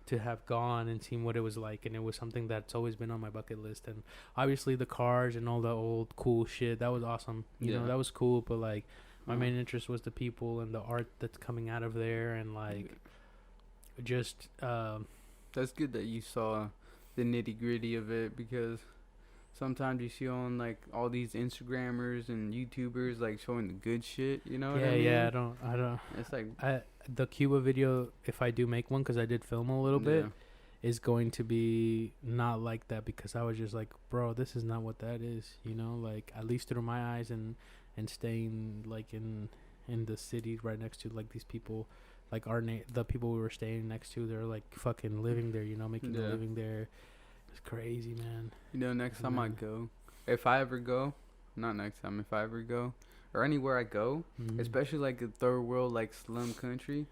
to have gone and seen what it was like, and it was something that's always been on my bucket list. And obviously the cars and all the old cool shit, that was awesome. You know, that was cool. But like, my main interest was the people and the art that's coming out of there, and like, just that's good that you saw the nitty gritty of it, because sometimes you see on like all these Instagrammers and YouTubers like showing the good shit, you know what I mean? Yeah, I don't. It's like the Cuba video, if I do make one, because I did film a little bit, is going to be not like that, because I was just like, bro, this is not what that is, you know, like, at least through my eyes, and staying like in the city right next to like these people, like the people we were staying next to, they're like fucking living there, you know, making a living there. It's crazy, man. You know, next time I go, if I ever go, not next time, if I ever go, or anywhere I go, especially like a third world like slum country,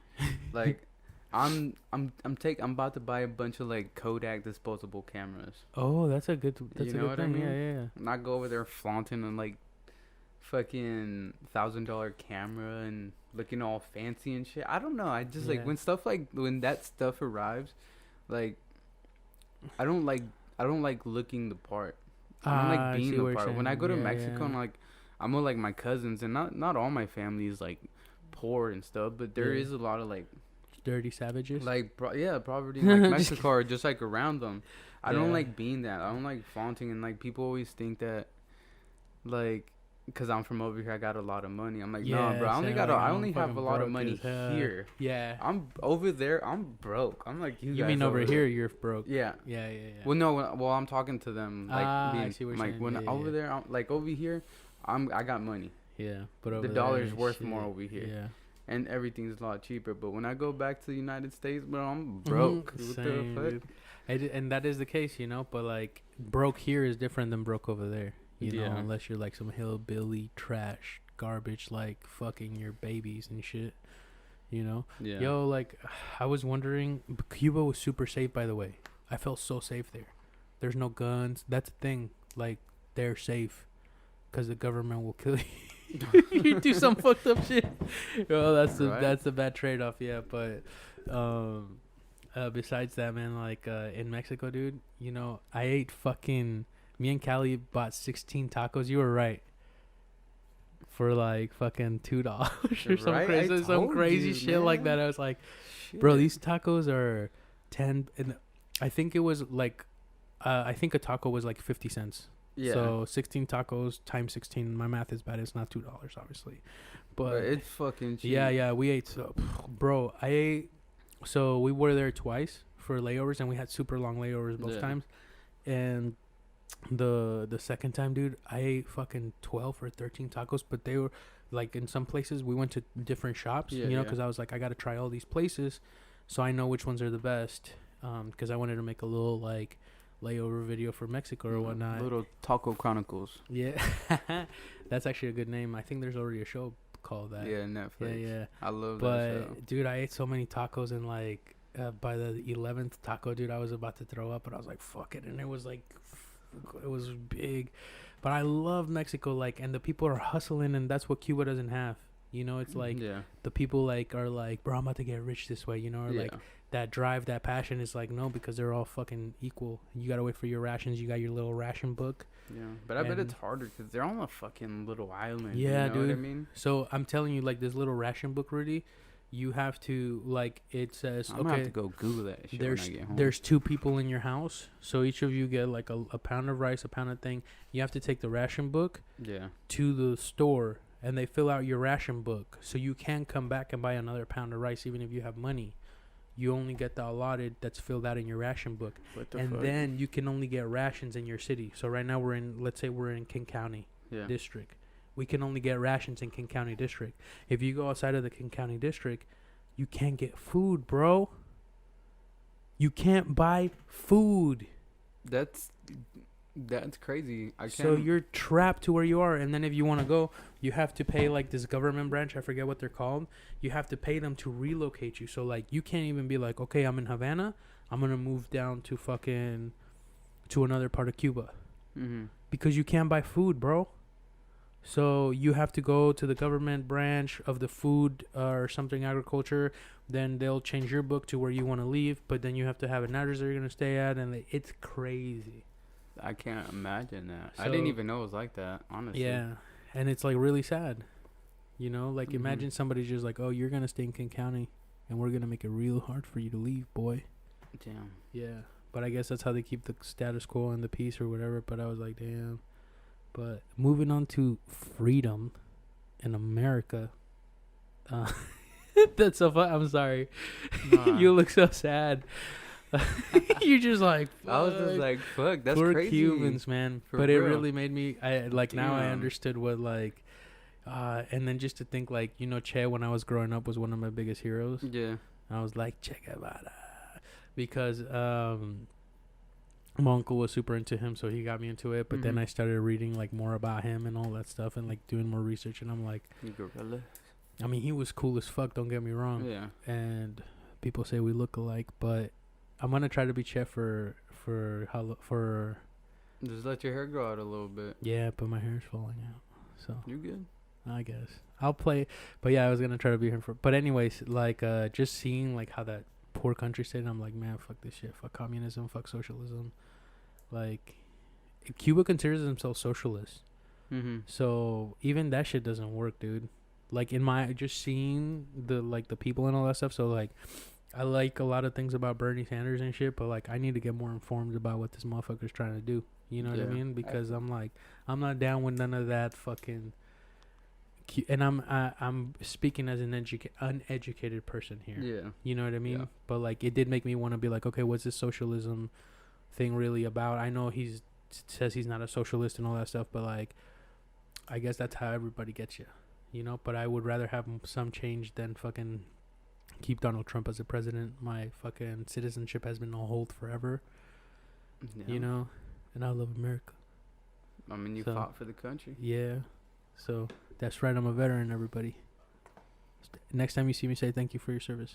like I'm about to buy a bunch of like Kodak disposable cameras. Oh, that's a good you know what I mean? Yeah. Not go over there flaunting and like fucking $1,000 camera and looking all fancy and shit. I don't know. I just Yeah. like when that stuff arrives, like I don't like looking the part. I don't like being the part. When I go to Mexico, and like I'm with like my cousins, and not all my family is like poor and stuff, but there is a lot of like dirty savages. like poverty in like Mexico or just like around them. I don't like being that. I don't like flaunting, and like people always think that like because I'm from over here, I got a lot of money. I'm like, no, bro. I only have a lot of money here. Yeah. I'm over there. I'm broke. I'm like, you mean over here you're broke? Yeah. Yeah. Well, no. Well, I'm talking to them. Like, I see what you're saying. When over there, I'm, like over here, I got money. Yeah, but over the dollar's worth more over here. Yeah. And everything's a lot cheaper. But when I go back to the United States, bro, I'm broke. What Same, the fuck? dude. And that is the case, you know. But like, broke here is different than broke over there. You know, unless you're like some hillbilly trash garbage, like fucking your babies and shit. You know. Yeah. Yo, like, I was wondering. Cuba was super safe, by the way. I felt so safe there. There's no guns. That's the thing. Like, they're safe, cause the government will kill you. You do some fucked up shit. Well, that's a bad trade off. Yeah, but besides that, man, like in Mexico, dude, you know, I ate fucking. Me and Callie bought 16 tacos. You were right. For like fucking $2 or some crazy shit man. Like that. I was like, bro, these tacos are 10. And I think it was like, I think a taco was like 50 cents. Yeah. So 16 tacos times 16. My math is bad. It's not $2, obviously. But it's fucking cheap. Yeah. We ate. So, bro, I ate. So we were there twice for layovers, and we had super long layovers both times. And the second time, dude, I ate fucking 12 or 13 tacos, but they were like in some places we went to different shops, you know, because I was like, I gotta try all these places so I know which ones are the best, because I wanted to make a little like layover video for Mexico or whatnot. Little Taco Chronicles. Yeah. That's actually a good name. I think there's already a show called that. Yeah, Netflix. Yeah I love that show. Dude, I ate so many tacos, and like by the 11th taco, dude, I was about to throw up, but I was like, fuck it. And it was like, it was big. But I love Mexico, like, and the people are hustling, and that's what Cuba doesn't have. You know, it's like the people like are like, bro, I'm about to get rich this way, you know, or like that drive, that passion is like, no, because they're all fucking equal. You gotta wait for your rations. You got your little ration book. Yeah, but I bet it's harder because they're on a fucking little island. Yeah, you know dude. What I mean? So I'm telling you, like, this little ration book, Rudy, you have to, like, it says, I'm gonna have to go Google that shit when I get home. There's 2 people in your house, so each of you get like a pound of rice, a pound of thing. You have to take the ration book to the store, and they fill out your ration book, so you can come back and buy another pound of rice even if you have money. You only get the allotted that's filled out in your ration book, and then you can only get rations in your city. So right now let's say we're in King County district. We can only get rations in King County district. If you go outside of the King County district, you can't get food, bro. You can't buy food. That's crazy. So you're trapped to where you are, and then if you want to go, you have to pay like this government branch. I forget what they're called. You have to pay them to relocate you. So like you can't even be like, okay, I'm in Havana. I'm gonna move down to to another part of Cuba, because you can't buy food, bro. So you have to go to the government branch of the food or something agriculture. Then they'll change your book to where you want to leave. But then you have to have an address that you're going to stay at. And it's crazy. I can't imagine that. So, I didn't even know it was like that, honestly. Yeah. And it's like really sad. You know, like imagine somebody's just like, oh, you're going to stay in King County. And we're going to make it real hard for you to leave, boy. Damn. Yeah. But I guess that's how they keep the status quo and the peace or whatever. But I was like, damn. But moving on to freedom in America. That's so fun. I'm sorry. You look so sad. You're just like, fuck. I was just like, fuck, that's poor crazy. Cubans, man. For but real. It really made me, now I understood what, like, and then just to think, like, you know, Che, when I was growing up, was one of my biggest heroes. Yeah. I was like, Che Guevara. Because, my uncle was super into him, so he got me into it. But then I started reading like more about him and all that stuff, and like doing more research. And I'm like, I mean, he was cool as fuck. Don't get me wrong. Yeah. And people say we look alike, but I'm gonna try to be Chef for. Just let your hair grow out a little bit. Yeah, but my hair's falling out. So You're good. I guess I'll play. But yeah, I was gonna try to be here for. But anyways, like just seeing like how that poor country state, I'm like, man, fuck this shit, fuck communism, fuck socialism. Like, Cuba considers themselves socialist. Mm-hmm. So even that shit doesn't work, dude. Like in my just seeing the people and all that stuff. So like, I like a lot of things about Bernie Sanders and shit, but like I need to get more informed about what this motherfucker's trying to do. You know what I mean? Because I'm like, I'm not down with none of that fucking. And I'm speaking as an uneducated person here. Yeah. You know what I mean? Yeah. But like, it did make me want to be like, okay, what's this socialism thing really about? I know says he's not a socialist and all that stuff, but like, I guess that's how everybody gets you, you know. But I would rather have some change than fucking keep Donald Trump as a president. My fucking citizenship has been on hold forever, you know. And I love America. I mean, you fought for the country. Yeah, so that's right. I'm a veteran. Everybody. Next time you see me, say thank you for your service.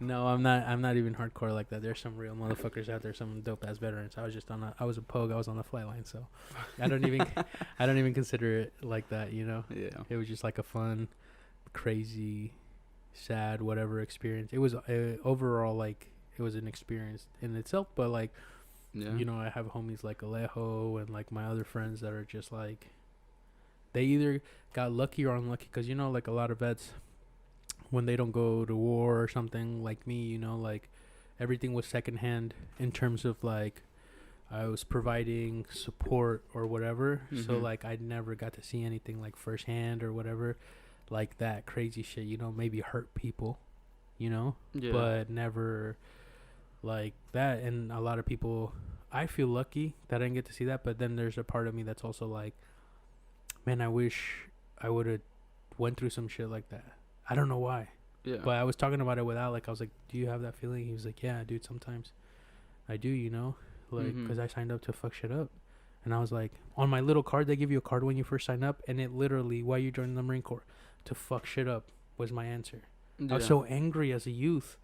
No, I'm not. I'm not even hardcore like that. There's some real motherfuckers out there, some dope ass veterans. I was just I was a pogue. I was on the flight line, so I don't even consider it like that. You know. Yeah. It was just like a fun, crazy, sad, whatever experience. It was overall like it was an experience in itself. But like, you know, I have homies like Alejo and like my other friends that are just like, they either got lucky or unlucky, because you know, like a lot of vets, when they don't go to war or something, like me, you know, like everything was secondhand in terms of like I was providing support or whatever. So like I never got to see anything like firsthand or whatever, like that crazy shit, you know, maybe hurt people, you know, but never like that. And a lot of people, I feel lucky that I didn't get to see that, but then there's a part of me that's also like, man, I wish I would have went through some shit like that. I don't know why. Yeah. But I was talking about it with Alec. I was like, do you have that feeling? He was like, yeah, dude, sometimes I do, you know? Like, because I signed up to fuck shit up. And I was like, on my little card, they give you a card when you first sign up. And it literally, why you joining the Marine Corps? To fuck shit up was my answer. I was so angry as a youth.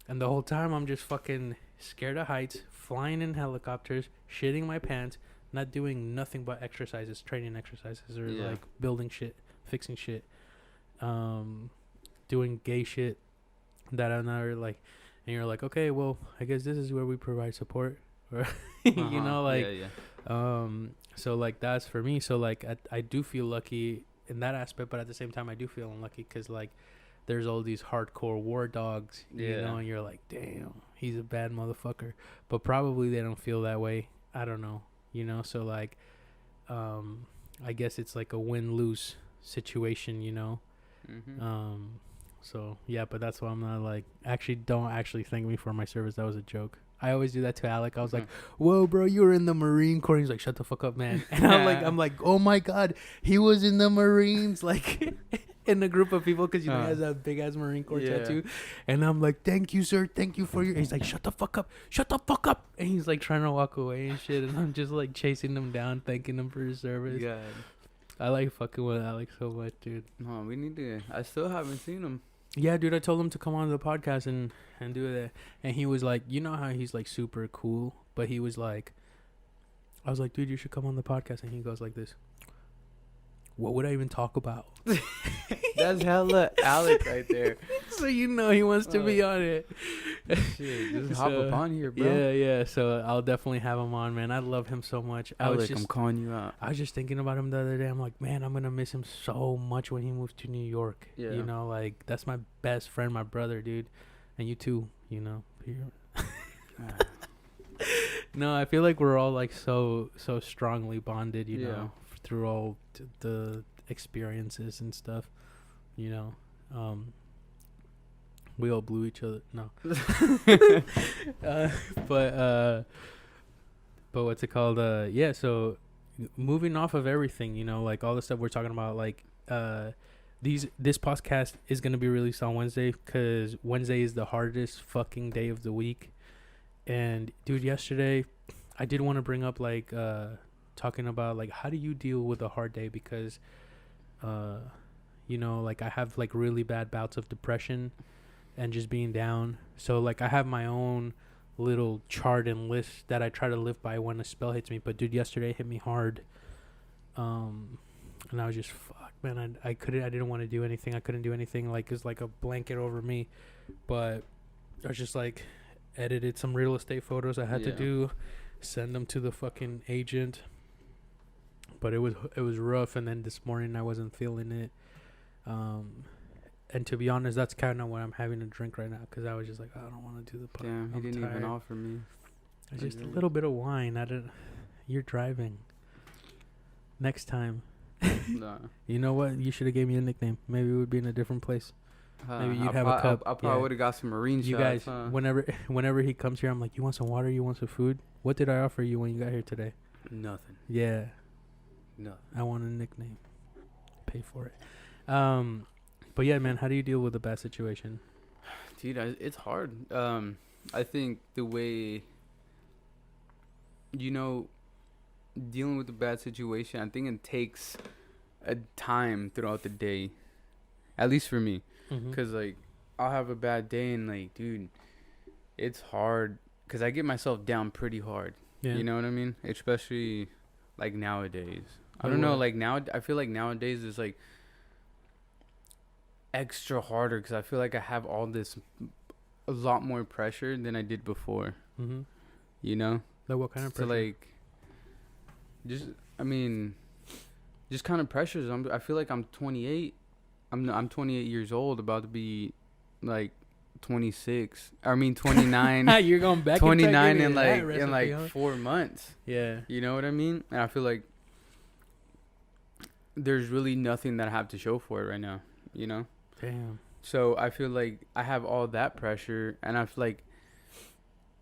And the whole time, I'm just fucking scared of heights, flying in helicopters, shitting my pants, not doing nothing but exercises, training exercises, or like building shit, fixing shit. Doing gay shit that I'm not like, and you're like, okay, well, I guess this is where we provide support, or you know, like, so like that's for me. So like I do feel lucky in that aspect, but at the same time I do feel unlucky because like there's all these hardcore war dogs, you know, and you're like, damn, he's a bad motherfucker, but probably they don't feel that way. I don't know, you know. So like, I guess it's like a win-lose situation, you know. So yeah, but that's why I'm not like, don't thank me for my service. That was a joke. I always do that to Alec. I was like, whoa, bro, you were in the Marine Corps. He's like, shut the fuck up, man. And I'm like, oh my God, he was in the Marines, like in a group of people, because you know he has a big ass Marine Corps tattoo. And I'm like, thank you, sir, thank you for your. He's like, shut the fuck up, and he's like trying to walk away and shit. And I'm just like chasing him down, thanking him for his service. God. I like fucking with Alex so much, dude. No, we need to. I still haven't seen him. Yeah, dude, I told him to come on the podcast and do that. And he was like, you know how he's like super cool, but he was like, I was like, dude, you should come on the podcast. And he goes like this, what would I even talk about? That's hella Alec right there. So you know he wants to be on it. Shit, just hop up on here, bro. Yeah. So I'll definitely have him on, man. I love him so much. Alec, I'm calling you out. I was just thinking about him the other day. I'm like, man, I'm gonna miss him so much when he moves to New York. Yeah. You know, like that's my best friend, my brother, dude. And you too, you know. No, I feel like we're all like so strongly bonded, you know, through all the experiences and stuff, you know. We all blew each other. No. But what's it called? Yeah. So moving off of everything, you know, like all the stuff we're talking about, like this podcast is gonna be released on Wednesday because Wednesday is the hardest fucking day of the week. And dude, yesterday I did want to bring up like talking about like how do you deal with a hard day, because you know, like I have like really bad bouts of depression and just being down. So like I have my own little chart and list that I try to live by when a spell hits me. But dude, yesterday hit me hard. And I was just fuck, man. I didn't want to do anything. I couldn't do anything. Like it's like a blanket over me. But I was just like edited some real estate photos I had to do, send them to the fucking agent. But it was rough. And then this morning I wasn't feeling it. And to be honest, that's kind of what I'm having to drink right now, because I was just like, I don't want to do the podcast. Damn, he didn't even offer me. Just a little bit of wine. You're driving. Next time. Nah. You know what? You should have gave me a nickname. Maybe we would be in a different place. Maybe you'd have a cup. I probably would have got some marine you shots. Guys, whenever he comes here, I'm like, you want some water? You want some food? What did I offer you when you got here today? Nothing. Yeah. Nothing. I want a nickname. Pay for it. But yeah, man, how do you deal with a bad situation? Dude, it's hard. I think the way, dealing with a bad situation, I think it takes a time throughout the day, at least for me. Because, like, I'll have a bad day and, like, dude, it's hard because I get myself down pretty hard. Yeah. You know what I mean? Especially, like, nowadays. I don't know, like, now, I feel like nowadays is, like, extra harder because I feel like I have a lot more pressure than I did before. You know? Like what kind of pressure? To like, just kind of pressures. I feel like I'm 28. I'm 28 years old, about to be like 26. 29. You're going back 29 in like 4 months. Yeah. You know what I mean? And I feel like there's really nothing that I have to show for it right now, you know? Damn. So I feel like I have all that pressure, and I feel like,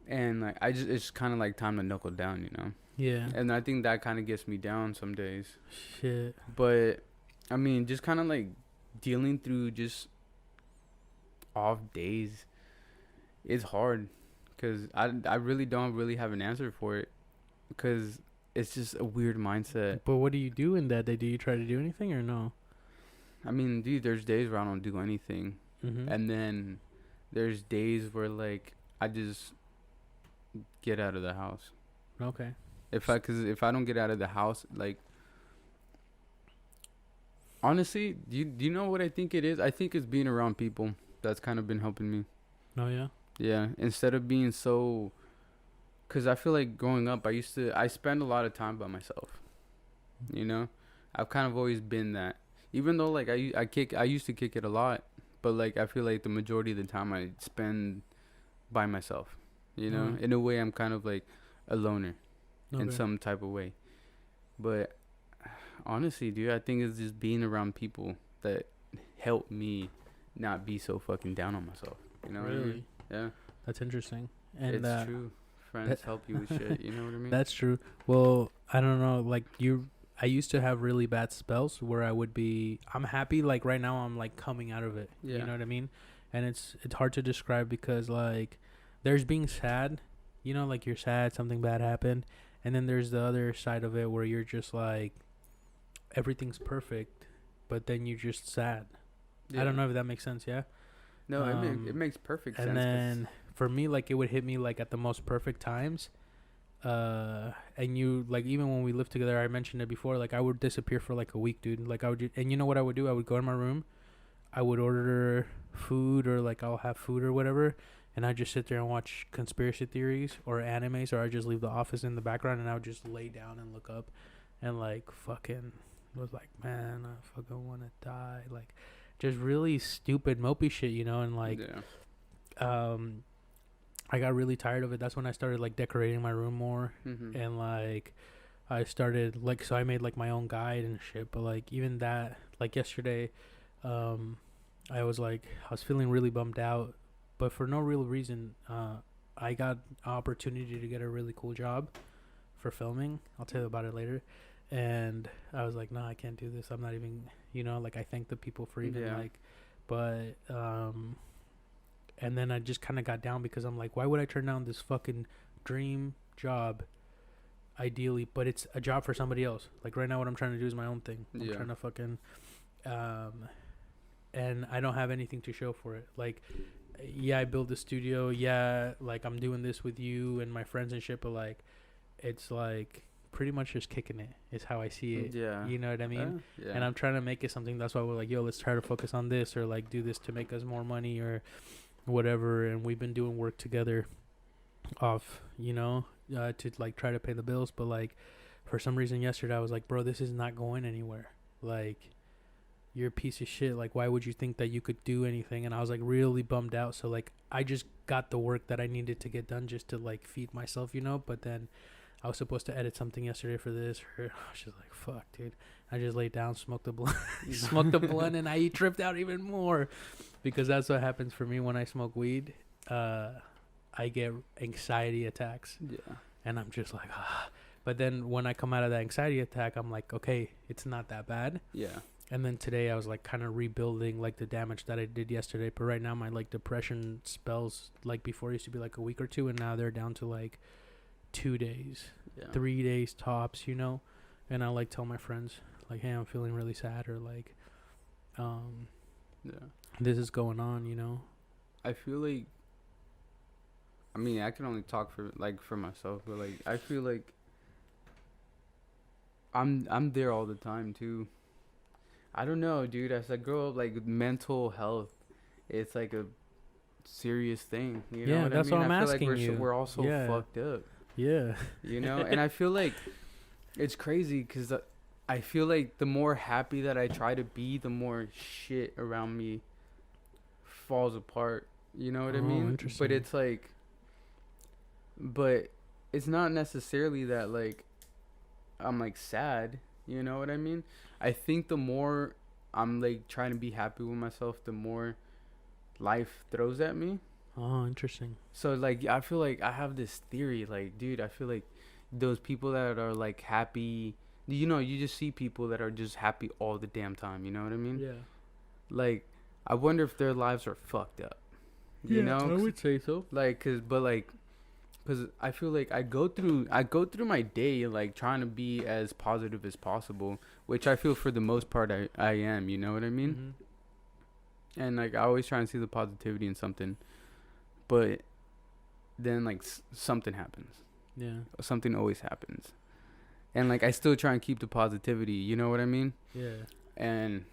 it's kind of like time to knuckle down, you know? Yeah. And I think that kind of gets me down some days. Shit. But, I mean, just kind of like dealing through just off days, it's hard, because I really don't really have an answer for it, because it's just a weird mindset. But what do you do in that day? Do you try to do anything or no? I mean, dude, there's days where I don't do anything. And then there's days where, like, I just get out of the house. Okay. Because if I don't get out of the house, like, honestly, do you know what I think it is? I think it's being around people that's kind of been helping me. Oh, yeah? Yeah. Instead of being so... Because I feel like growing up, I spend a lot of time by myself. You know? I've kind of always been that. Even though, like, I used to kick it a lot, but, like, I feel like the majority of the time I spend by myself, you know? In a way, I'm kind of, like, a loner in some type of way. But, honestly, dude, I think it's just being around people that help me not be so fucking down on myself, you know what I mean? Yeah. That's interesting. And it's true. Friends help you with shit, you know what I mean? That's true. Well, I don't know, like, I used to have really bad spells where I'm happy, like right now I'm like coming out of it. Yeah. You know what I mean? And it's hard to describe, because like there's being sad, you know, like you're sad, something bad happened, and then there's the other side of it where you're just like everything's perfect, but then you're just sad. Yeah. I don't know if that makes sense, yeah? No, it makes perfect sense. And then for me, like it would hit me like at the most perfect times. And you, like, even when we lived together, I mentioned it before, like I would disappear for like a week, dude. Like and you know what I would do? I would go in my room, I would order food, or like I'll have food or whatever, and I'd just sit there and watch conspiracy theories or animes, or I'd just leave the office in the background and I would just lay down and look up and like fucking was like, man, I fucking want to die. Like just really stupid mopey shit, you know? And like, I got really tired of it. That's when I started like decorating my room more. And like I started like, so I made like my own guide and shit. But like even that, like yesterday, I was feeling really bummed out, but for no real reason. I got an opportunity to get a really cool job for filming. I'll tell you about it later. And I was like, no, I can't do this. I'm not even, you know, like I thank the people for even like, but, and then I just kind of got down because I'm like, why would I turn down this fucking dream job ideally, but it's a job for somebody else. Like right now what I'm trying to do is my own thing. I'm trying to fucking, and I don't have anything to show for it. Like, yeah, I built a studio. Yeah, like I'm doing this with you and my friends and shit, but like, it's like pretty much just kicking it is how I see it. Yeah. You know what I mean? Yeah. And I'm trying to make it something. That's why we're like, yo, let's try to focus on this or like do this to make us more money or whatever. And we've been doing work together off, to like try to pay the bills. But like for some reason yesterday I was like, bro, this is not going anywhere. Like, you're a piece of shit. Like, why would you think that you could do anything? And I was like really bummed out. So like I just got the work that I needed to get done just to like feed myself, but then I was supposed to edit something yesterday for this. I was just like, fuck, dude. I just laid down, smoked the blunt, and I tripped out even more, because that's what happens for me when I smoke weed. I get anxiety attacks. Yeah. And I'm just like, ah. But then when I come out of that anxiety attack, I'm like, okay, it's not that bad. Yeah. And then today I was like kind of rebuilding like the damage that I did yesterday. But right now my like depression spells, like before used to be like a week or two, and now they're down to like 2 days, 3 days tops, And I like tell my friends like, hey, I'm feeling really sad, or like, this is going on, I feel like, I mean, I can only talk for myself, but like I feel like I'm there all the time too. I don't know, dude. As I grow up, like mental health, it's like a serious thing. You know what that's I mean? what I'm I feel asking like you. We're all so fucked up. Yeah. And I feel like it's crazy because I feel like the more happy that I try to be, the more shit around me falls apart. You know what I mean? Interesting. But it's like, but it's not necessarily that like I'm like sad. You know what I mean? I think the more I'm like trying to be happy with myself, the more life throws at me. Oh, interesting. So like I feel like I have this theory, like, dude, I feel like those people that are like happy, you just see people that are just happy all the damn time. You know what I mean? Yeah. Like, I wonder if their lives are fucked up. You know? I would say so. Like, cause I feel like I go through my day like trying to be as positive as possible, which I feel for the most part I am. You know what I mean? Mm-hmm. And like I always try and see the positivity in something, but then like something happens. Yeah. Something always happens, and like I still try and keep the positivity. You know what I mean? Yeah. And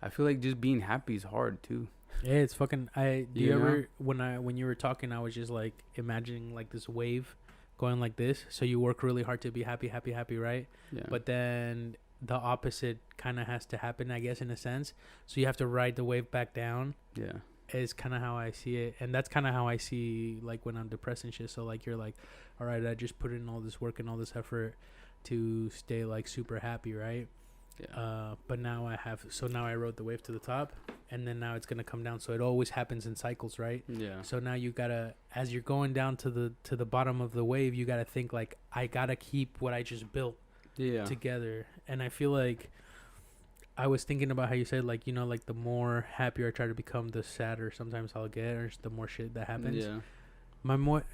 I feel like just being happy is hard too. Yeah, it's fucking. When you were talking, I was just like imagining like this wave going like this. So you work really hard to be happy, right? Yeah. But then the opposite kind of has to happen, I guess, in a sense. So you have to ride the wave back down. Yeah. Is kind of how I see it, and that's kind of how I see like when I'm depressed and shit. So like you're like, all right, I just put in all this work and all this effort to stay like super happy, right? Yeah. But now I rode the wave to the top, and then now it's gonna come down. So it always happens in cycles, right? Yeah. So now you gotta, as you're going down to the bottom of the wave, you gotta think like, I gotta keep what I just built together. And I feel like I was thinking about how you said like, like the more happier I try to become, the sadder sometimes I'll get, or the more shit that happens. Yeah.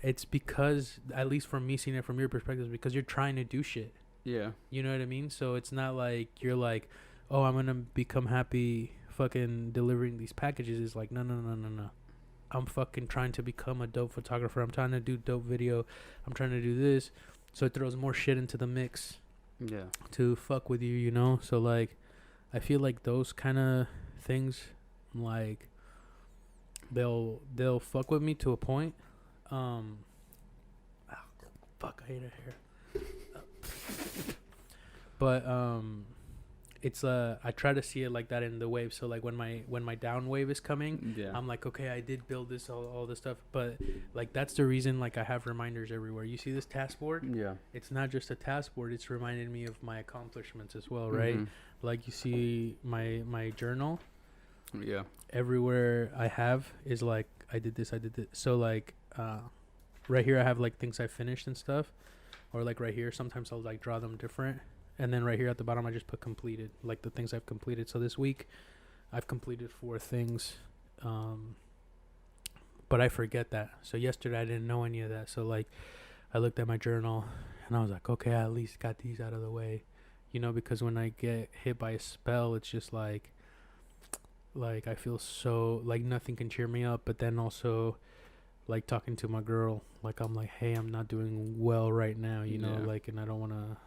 It's because, at least from me seeing it from your perspective, because you're trying to do shit. Yeah. You know what I mean? So it's not like you're like, oh, I'm gonna become happy fucking delivering these packages. It's like, no. I'm fucking trying to become a dope photographer. I'm trying to do dope video. I'm trying to do this. So it throws more shit into the mix. Yeah. To fuck with you, So like, I feel like those kind of things, like, they'll fuck with me to a point. Fuck, I hate it here. But it's I try to see it like that in the wave. So like when my down wave is coming, I'm like, okay, I did build this, all this stuff. But like that's the reason like I have reminders everywhere. You see this task board? Yeah. It's not just a task board. It's reminding me of my accomplishments as well, right? Mm-hmm. Like you see my journal. Yeah. Everywhere I have is like, I did this. So like right here I have like things I finished and stuff. Or like right here, sometimes I'll like draw them different. And then right here at the bottom, I just put completed, like the things I've completed. So this week, I've completed 4 things. But I forget that. So yesterday, I didn't know any of that. So like, I looked at my journal and I was like, okay, I at least got these out of the way. Because when I get hit by a spell, it's just like I feel so, like nothing can cheer me up. But then also, like talking to my girl, like I'm like, hey, I'm not doing well right now, you know, Yeah. like, and I don't want to.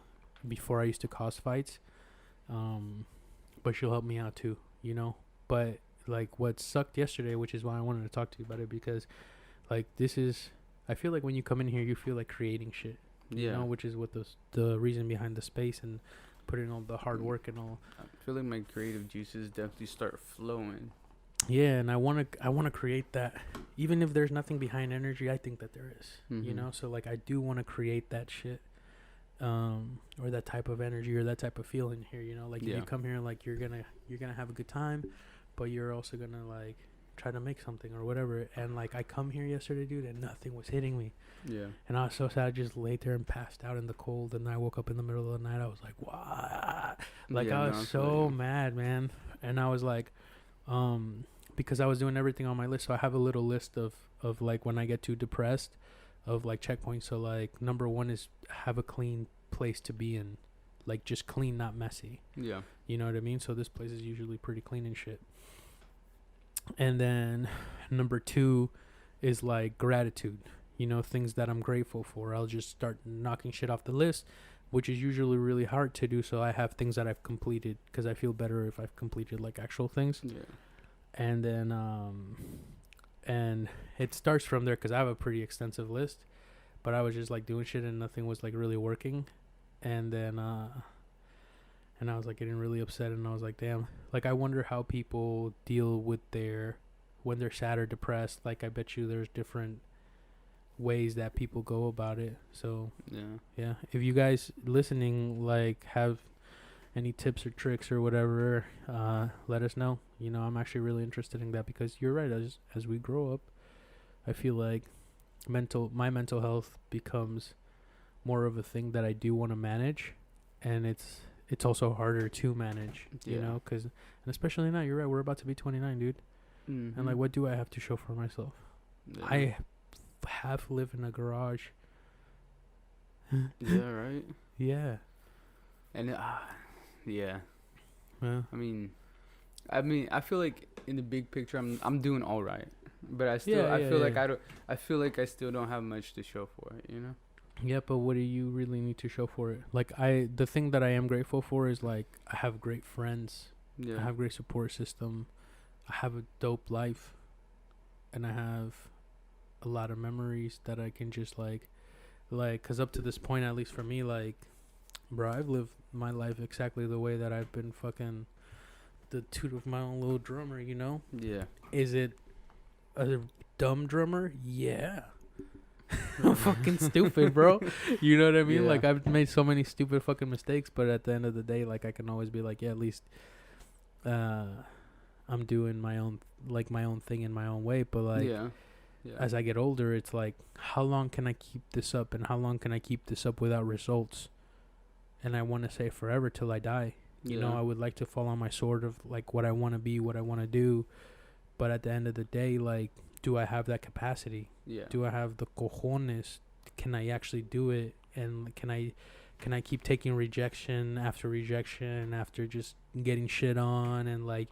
Before I used to cause fights, but she'll help me out too, you know. But like what sucked yesterday, which is why I wanted to talk to you about it, because like this is, I feel like when you come in here, you feel like creating shit, you know, which is what the reason behind the space and putting all the hard work and all. I feel like my creative juices definitely start flowing. Yeah, and I want to create that, even if there's nothing behind energy. I think that there is, you know. So like I do want to create that shit, or that type of energy or that type of feeling here, you know. Like if you come here, like you're gonna have a good time, but you're also gonna like try to make something or whatever. And like I come here yesterday, dude, and nothing was hitting me. Yeah. And I was so sad. I just laid there and passed out in the cold. And I woke up in the middle of the night. I was like, what? Like I was so mad, man. And I was like, because I was doing everything on my list. So I have a little list of like when I get too depressed, of like checkpoints. So like number one is have a clean place to be in, like just clean, not messy. Yeah. You know what I mean? So this place is usually pretty clean and shit. And then number two is like gratitude, you know, things that I'm grateful for. I'll just start knocking shit off the list, which is usually really hard to do. So I have things that I've completed because I feel better if I've completed like actual things. Yeah. And then and it starts from there because I have a pretty extensive list, but I was just like doing shit and nothing was like really working. And then and I was like getting really upset, and I was like, damn, like I wonder how people deal with when they're sad or depressed. Like I bet you there's different ways that people go about it. So yeah, if you guys listening like have any tips or tricks or whatever, let us know. You know, I'm actually really interested in that, because you're right, as we grow up, I feel like my mental health becomes more of a thing that I do want to manage, and it's also harder to manage, you know, because, and especially now, you're right, we're about to be 29, dude. And like, what do I have to show for myself? I half live in a garage. Yeah, right. Yeah. And yeah. Yeah. I mean, I feel like in the big picture, I'm doing all right, but I still I feel like I still don't have much to show for it, you know. Yeah, but what do you really need to show for it? Like the thing that I am grateful for is like I have great friends. Yeah. I have great support system. I have a dope life, and I have a lot of memories that I can just like, cause up to this point, at least for me, like, bro, I've lived my life exactly the way that I've been fucking the toot of my own little drummer, you know? Yeah. Is it a dumb drummer? Yeah. I'm fucking stupid, bro. You know what I mean? Yeah. Like, I've made so many stupid fucking mistakes, but at the end of the day, like, I can always be like, yeah, at least I'm doing my own thing in my own way. But like, as I get older, it's like, how long can I keep this up, and how long can I keep this up without results? And I want to say forever till I die. You know, I would like to fall on my sword of like what I want to be, what I want to do. But at the end of the day, like, do I have that capacity? Yeah. Do I have the cojones? Can I actually do it? And can I keep taking rejection after just getting shit on, and like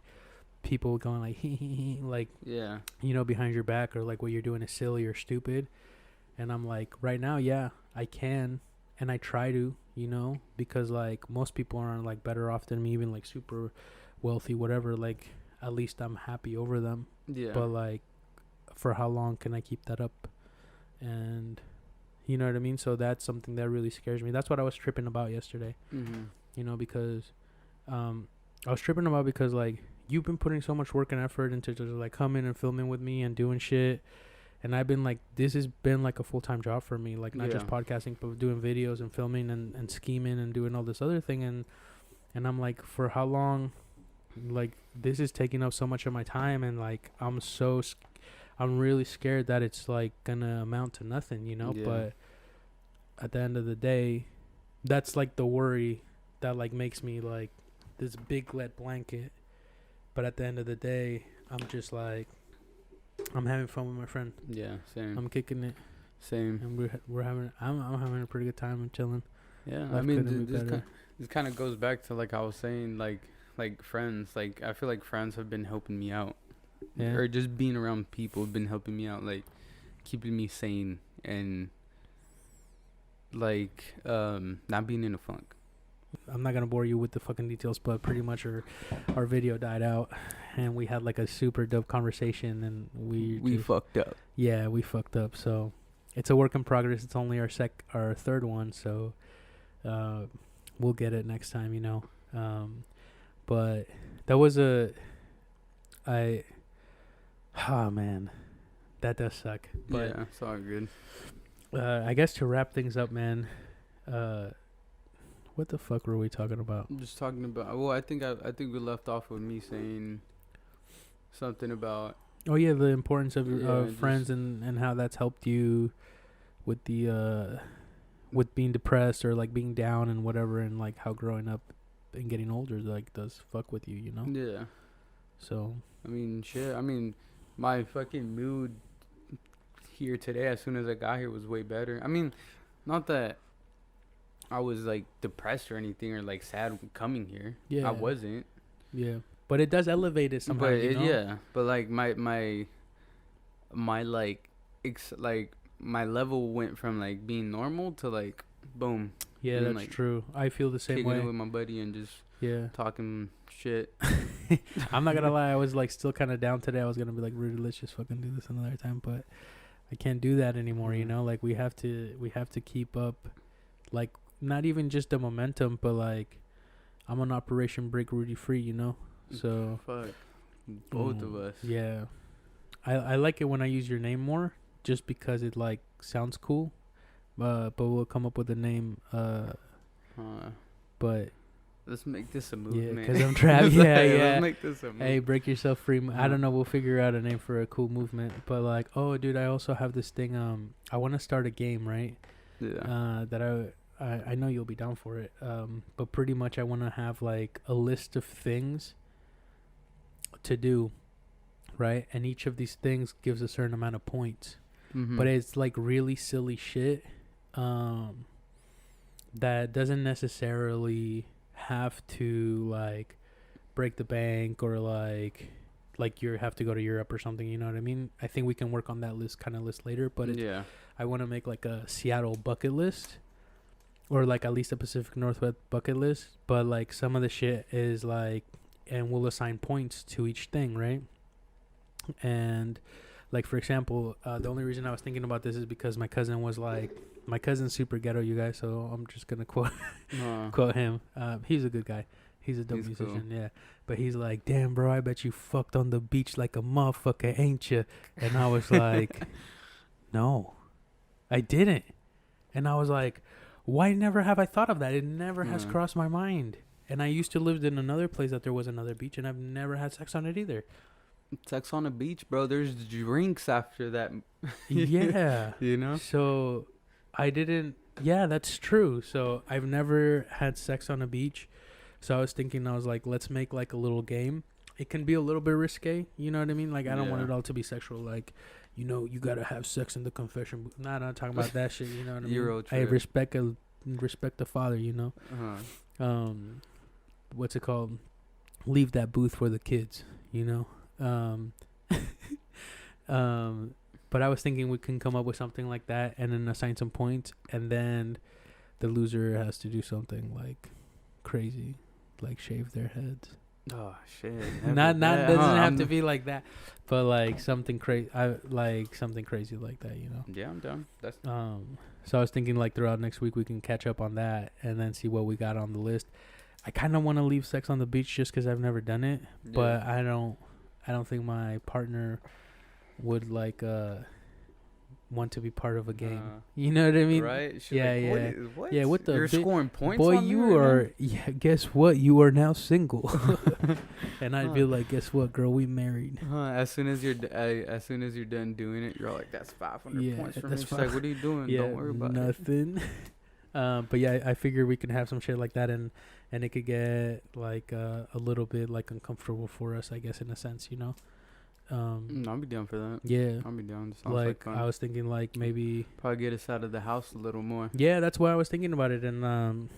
people going like like, yeah, you know, behind your back, or like what you're doing is silly or stupid. And I'm like, right now, yeah, I can, and I try to, you know, because like most people aren't like better off than me, even like super wealthy, whatever. Like, at least I'm happy over them. Yeah. But like, for how long can I keep that up? And you know what I mean? So that's something that really scares me. That's what I was tripping about yesterday. You know, because I was tripping about because like you've been putting so much work and effort into just like coming and filming with me and doing shit. And I've been like, this has been like a full-time job for me, like not just podcasting, but doing videos and filming and scheming and doing all this other thing. And I'm like, for how long? Like, this is taking up so much of my time, and like I'm really scared that it's like gonna amount to nothing, you know. But at the end of the day, that's like the worry that like makes me like this big lead blanket. But at the end of the day, I'm just like, I'm having fun with my friend. Yeah, same. I'm kicking it. Same. And we're having I'm having a pretty good time and chilling. Yeah, Life I mean, better. this kind of goes back to like I was saying, like friends. Like I feel like friends have been helping me out, Yeah. or just being around people have been helping me out. Like, keeping me sane and like not being in a funk. I'm not gonna bore you with the fucking details, but pretty much our video died out, and we had like a super dope conversation, and We fucked up. yeah, we fucked up. So it's a work in progress. It's only our third one, so we'll get it next time, you know. But that was oh man, that does suck. But Yeah, it's all good. I guess to wrap things up, man. What the fuck were we talking about? I'm just talking about. Well, I think we left off with me saying something about. Oh yeah, the importance of Yeah, friends and how that's helped you with the with being depressed or like being down and whatever, and like how growing up and getting older like does fuck with you, you know? Yeah. So I mean, shit. I mean, my fucking mood here today, as soon as I got here, was way better. I mean, not that I was like depressed or anything or like sad coming here. yeah, I wasn't. yeah, but it does elevate it somehow. But You know? yeah, but like my like like my level went from like being normal to like boom, Yeah, being, that's like, true. I feel the same kicking way. it with my buddy and just Yeah, talking shit. I'm not gonna lie. I was like still kind of down today. I was gonna be like, Rudy, let's just fucking do this another time, but I can't do that anymore. You know, like we have to keep up, like not even just the momentum, but like I'm on Operation Break Rudy Free. You know, so Fuck, both of us. Yeah, I like it when I use your name more, just because it like sounds cool. But we'll come up with a name. But Let's make this a yeah, movement. because I'm trapped. It's Yeah, like, yeah. Let's make this a movement. Hey, break yourself free. I Yeah. don't know. We'll figure out a name for a cool movement. But like, oh, dude, I also have this thing. I want to start a game, right? Yeah. That I know you'll be down for it. But pretty much I want to have like a list of things to do, right? And each of these things gives a certain amount of points. Mm-hmm. But it's like really silly shit. That doesn't necessarily have to like break the bank or like you have to go to Europe or something, you know what I mean? I think we can work on that list later, but yeah. I want to make like a Seattle bucket list or like at least a Pacific Northwest bucket list, but like some of the shit is like, and we'll assign points to each thing, right? And like for example, the only reason I was thinking about this is because my cousin's super ghetto, you guys, so I'm just gonna quote him. He's a good guy. He's a dope He's musician, cool. yeah. But he's like, damn, bro, I bet you fucked on the beach like a motherfucker, ain't you? And I was like, no, I didn't. And I was like, why never have I thought of that? It never has Yeah. crossed my mind. And I used to live in another place that there was another beach, and I've never had sex on it either. Sex on the beach, bro. There's drinks after that. Yeah. You know? So I didn't. Yeah, that's true. So I've never had sex on a beach. So I was thinking, I was like, let's make like a little game. It can be a little bit risque. You know what I mean? Like, I don't want Yeah. it all to be sexual. Like, you know, you got to have sex in the confession booth. Nah, not talking about that shit. You know what I mean? Euro Hey, trip. respect the father, you know? Uh-huh. What's it called? Leave that booth for the kids, you know? But I was thinking we can come up with something like that and then assign some points, and then the loser has to do something like crazy, like shave their heads. Oh shit. Not doesn't have to be like that, but like something crazy. I like something crazy like that, you know. Yeah, I'm down. That's So I was thinking like throughout next week we can catch up on that and then see what we got on the list. I kind of want to leave sex on the beach just because I've never done it, but I don't think my partner would like want to be part of a game. You know what I mean? Right? She's Yeah, like, yeah. What? Yeah, what the You're scoring points, Boy, on me you right are. now? Yeah, guess what? You are now single. And I'd be Huh. like, guess what, girl? We married. As soon as you're done doing it, you're like, that's 500 Yeah, points for me. that's She's like, what are you doing? Yeah, Don't worry about it. nothing. But yeah, I figure we can have some shit like that, and it could get like a little bit like uncomfortable for us, I guess, in a sense, you know. I'll be down for that. Yeah. I'll be down. Sounds Like fun. I was thinking, like maybe. Probably get us out of the house a little more. Yeah, that's why I was thinking about it, and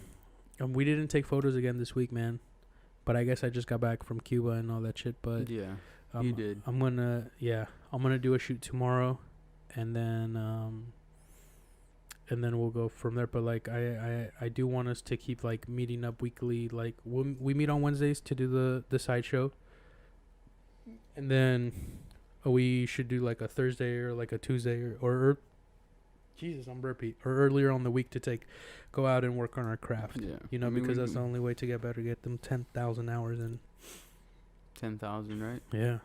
we didn't take photos again this week, man. But I guess I just got back from Cuba and all that shit. But Yeah, you did. I'm gonna do a shoot tomorrow, and then we'll go from there. But like I do want us to keep like meeting up weekly. Like we meet on Wednesdays to do the sideshow, and then we should do like a Thursday or like a Tuesday or Jesus, I'm burpy, or earlier on the week to go out and work on our craft. Yeah. You know, I mean, because that's the only way to get better. Get them 10,000 hours in. 10,000, right? Yeah.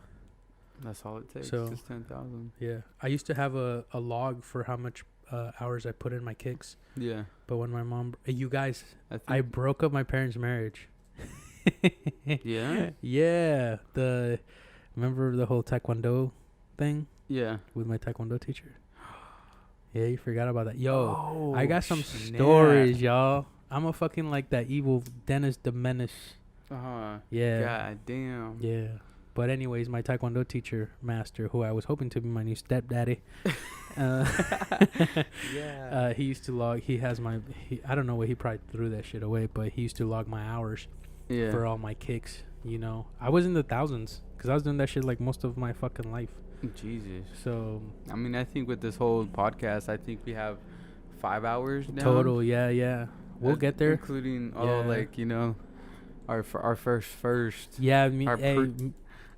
That's all it takes. So, Just 10,000. Yeah. I used to have a log for how much hours I put in my kicks. Yeah. But when my mom, you guys, I I broke up my parents' marriage. Yeah. Yeah. Remember the whole Taekwondo thing Yeah. with my Taekwondo teacher? Yeah, you forgot about that. Yo, Oh, I got some snap. stories, y'all. I'm a fucking like that evil Dennis the Menace. Yeah. God damn. Yeah. But anyways, my Taekwondo teacher, master, who I was hoping to be my new stepdaddy. Yeah. He used to log. I don't know what he probably threw that shit away, but he used to log my hours Yeah. for all my kicks. You know, I was in the thousands because I was doing that shit like most of my fucking life. Jesus. So I mean, I think with this whole podcast, I think we have 5 hours down. total, yeah. We'll get there, including all Yeah. like our first. Yeah, our hey,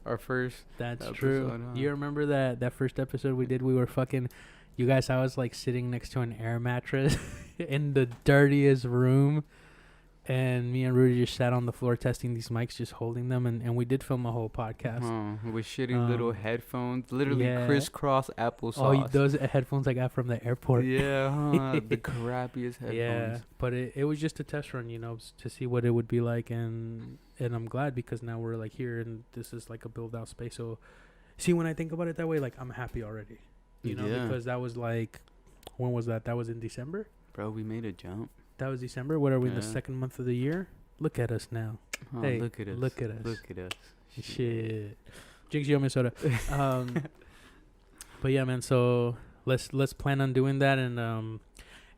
Our first. that's episode, true. huh? You remember that first episode we did? We were fucking. You guys, I was like sitting next to an air mattress in the dirtiest room, and me and Rudy just sat on the floor testing these mics, just holding them, and we did film a whole podcast. With shitty little headphones, literally yeah. crisscross applesauce. Oh, those headphones I got from the airport. Yeah, the crappiest headphones. Yeah, but it was just a test run, you know, to see what it would be like, and I'm glad because now we're like here, and this is like a build out space. So, see, when I think about it that way, like I'm happy already, you know, Yeah. because that was like, when was that? That was in December. Bro, we made a jump. That was December. What are we in the Yeah. second month of the year? Look at us now. Oh, Hey, look at us. look at us. Look at us. Shit. Jigs yo Minnesota. But yeah, man, so let's plan on doing that, and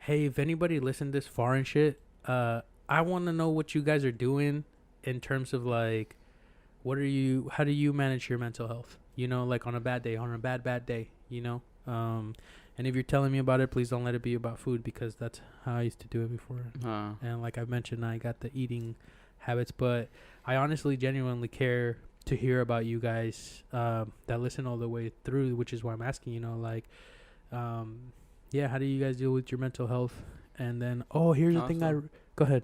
hey, if anybody listened this far and shit, I want to know what you guys are doing in terms of like how do you manage your mental health? You know, like on a bad day, on a bad day, you know? And if you're telling me about it, please don't let it be about food, because that's how I used to do it before. And like I mentioned, I got the eating habits, but I honestly, genuinely care to hear about you guys that listen all the way through, which is why I'm asking, you know, like, yeah, how do you guys deal with your mental health? And then, here's the thing. Go ahead.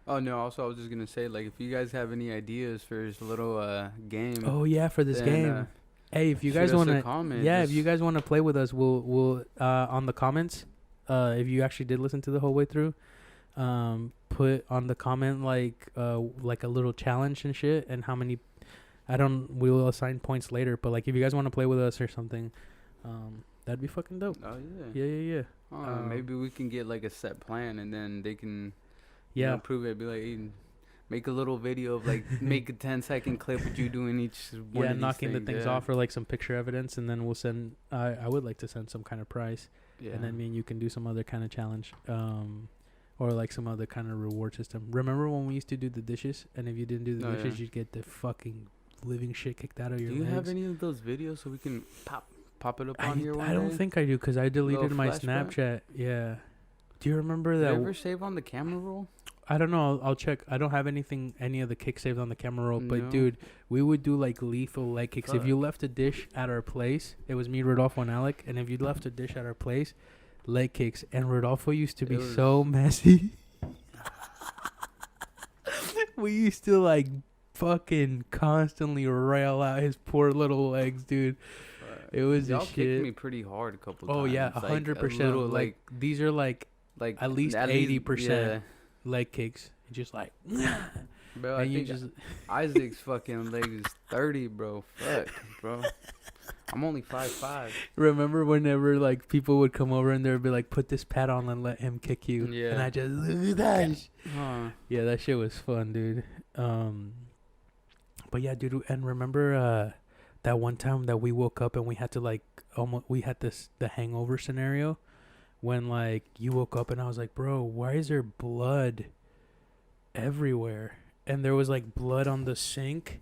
Oh, no, also, I was just going to say, like, if you guys have any ideas for this little game. Oh, yeah, for this game. Hey, if you guys want to, if you guys want to play with us, we'll on the comments, if you actually did listen to the whole way through, put on the comment like a little challenge and shit, and how many, we'll assign points later, but like if you guys want to play with us or something, that'd be fucking dope. Oh, yeah. Yeah. Maybe we can get like a set plan, and then they can Yeah. prove it. Be like, hey, make a little video of like, make a 10-second clip with you doing each one of these knocking the things, things off, or like some picture evidence, and then we'll send. I would like to send some kind of prize, Yeah. and then me and you can do some other kind of challenge, or like some other kind of reward system. Remember when we used to do the dishes, and if you didn't do the dishes, you'd get the fucking living shit kicked out of your Do you legs. have any of those videos so we can pop it up on here one I don't day? think I do, because I deleted my flashback? Snapchat. Yeah. Do you remember Did that? you ever save on the camera roll? I don't know. I'll check. I don't have any of the kicks saved on the camera roll. But No. dude, we would do like lethal leg kicks. If Fuck. you left a dish at our place, it was me, Rodolfo, and Alec. And if you left a dish at our place, leg kicks. And Rodolfo used to be It was- so messy. We used to like fucking constantly rail out his poor little legs, dude. It was Y'all the kicked shit. me pretty hard a couple times. Oh yeah, like, 100%. Like these are like at least 80% leg kicks. Just like, Bro, I and you think just Isaac's fucking leg is 30, bro. Fuck, bro. I'm only 5'5". remember whenever like people would come over and they'd be like, put this pad on and let him kick you. Yeah. And I just that. Huh. Yeah, that shit was fun, dude. But yeah, dude. And remember that one time that we woke up and we had to like we had the hangover scenario when like you woke up and I was like, bro, why is there blood everywhere? And there was like blood on the sink.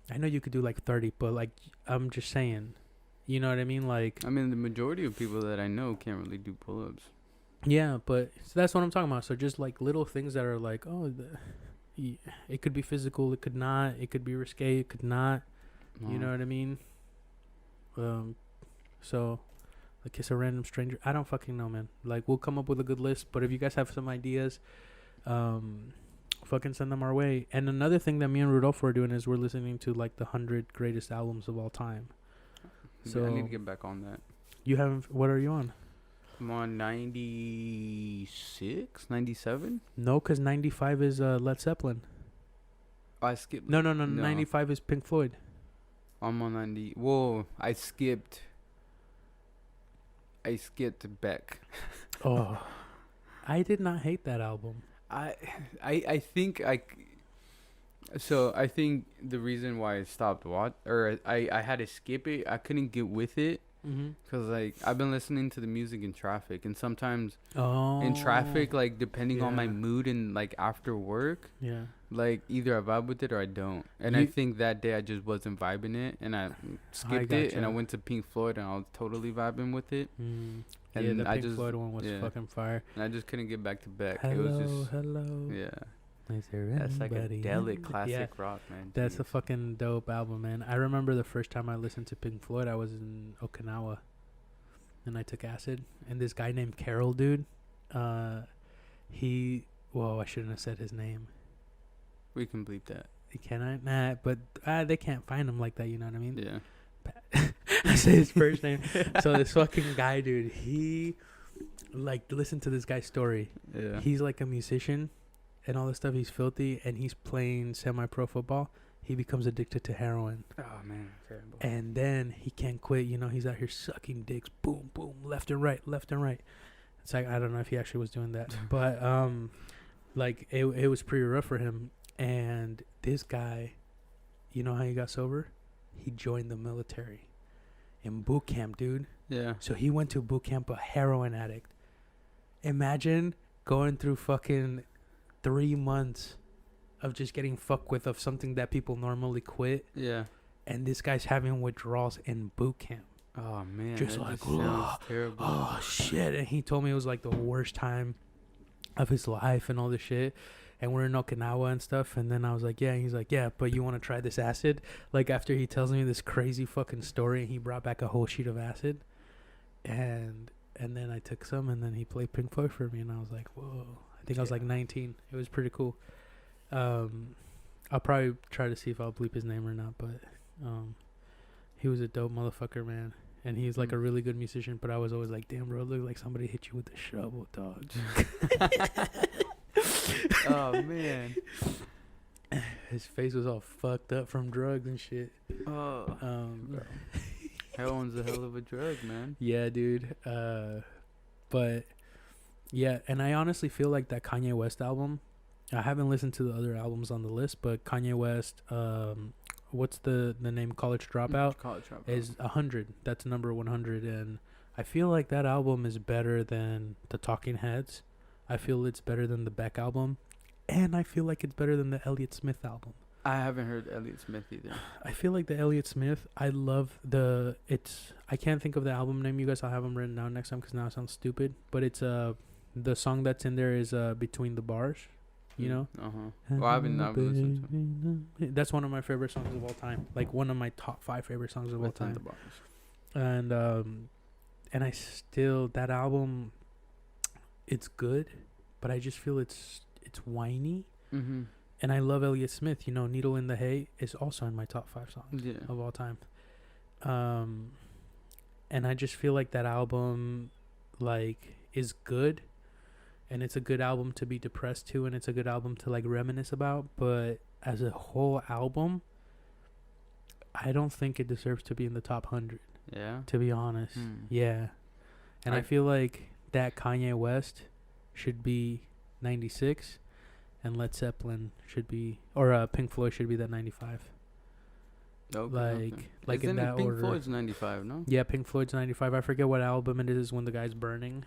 I know you could do like 30, but like I'm just saying, you know what I mean? Like I mean, the majority of people that I know can't really do pull-ups. yeah, but so that's what I'm talking about. So just like little things that are like, it could be physical, it could not, it could be risque, it could not. You know what I mean? So like kiss a random stranger. I don't fucking know, man. Like we'll come up with a good list, but if you guys have some ideas, fucking send them our way. And another thing that me and Rudolph are doing is we're listening to like the 100 greatest albums of all time. So I need to get back on that. You haven't? What are you on? I'm on 96, 97. No, because 95 is Led Zeppelin. I skipped. No. 95 is Pink Floyd. I'm on 90. Whoa, I skipped Beck. Oh, I did not hate that album. I think I think the reason why I stopped I had to skip it. I couldn't get with it. Cause like I've been listening to the music in traffic, and sometimes in traffic, like depending on my mood and like after work, like either I vibe with it or I don't. And I think that day I just wasn't vibing it, and I skipped it, and I went to Pink Floyd, and I was totally vibing with it. And the I Pink Floyd one was fucking fire. And I just couldn't get back to Beck. Hello, it was just hello. Yeah. That's like a delic classic rock, man. That's a fucking dope album, man. I remember the first time I listened to Pink Floyd, I was in Okinawa, and I took acid. And this guy named Carol, dude, I shouldn't have said his name. We can bleep that. Can I? Nah, but they can't find him like that, you know what I mean? Yeah. I say his first name. So this fucking guy, dude, he, like, listen to this guy's story. Yeah. He's like a musician and all this stuff. He's filthy, and he's playing semi-pro football. He becomes addicted to heroin. Oh, man. Terrible. And then he can't quit. You know, he's out here sucking dicks. Boom, boom, left and right, left and right. It's like, I don't know if he actually was doing that. But, like, it was pretty rough for him. And this guy, you know how he got sober? He joined the military in boot camp, dude. Yeah. So he went to boot camp, a heroin addict. Imagine going through fucking 3 months of just getting fucked with of something that people normally quit. Yeah. And this guy's having withdrawals in boot camp. Oh, man. Just like, oh, shit. And he told me it was like the worst time of his life and all this shit. And we're in Okinawa and stuff. And then I was like, yeah. And he's like, yeah, but you want to try this acid? Like, after he tells me this crazy fucking story, and he brought back a whole sheet of acid. And then I took some, and then he played Pink Floyd for me. And I was like, whoa. I think I was like 19. It was pretty cool. I'll probably try to see if I'll bleep his name or not. But he was a dope motherfucker, man. And he's like a really good musician. But I was always like, damn, bro, it looked like somebody hit you with a shovel, dog. Oh, man. His face was all fucked up from drugs and shit. Oh. Heroin's a hell of a drug, man. Yeah, dude. But yeah, and I honestly feel like that Kanye West album, I haven't listened to the other albums on the list, but Kanye West, what's the name? College Dropout? College Dropout. Is 100. That's number 100. And I feel like that album is better than the Talking Heads. I feel it's better than the Beck album. And I feel like it's better than the Elliott Smith album. I haven't heard Elliott Smith either. I feel like the Elliott Smith, I love I can't think of the album name, you guys. I'll have them written down next time because now it sounds stupid. But it's, the song that's in there is Between the Bars, you know? Well, I haven't listened to it. That's one of my favorite songs of all time. Like one of my top 5 favorite songs of all time. And I still, that album, it's good, but I just feel it's whiny. Mm-hmm. And I love Elliott Smith. You know, Needle in the Hay is also in my top 5 songs of all time. And I just feel like that album, like, is good. And it's a good album to be depressed to. And it's a good album to, like, reminisce about. But as a whole album, I don't think it deserves to be in the top 100. Yeah? To be honest. Yeah. And I feel like that Kanye West should be 96. And Led Zeppelin should be, or Pink Floyd should be that 95. Okay. Like Isn't in that it Pink order. Floyd's 95, no? Yeah, Pink Floyd's 95. I forget what album it is when the guy's burning.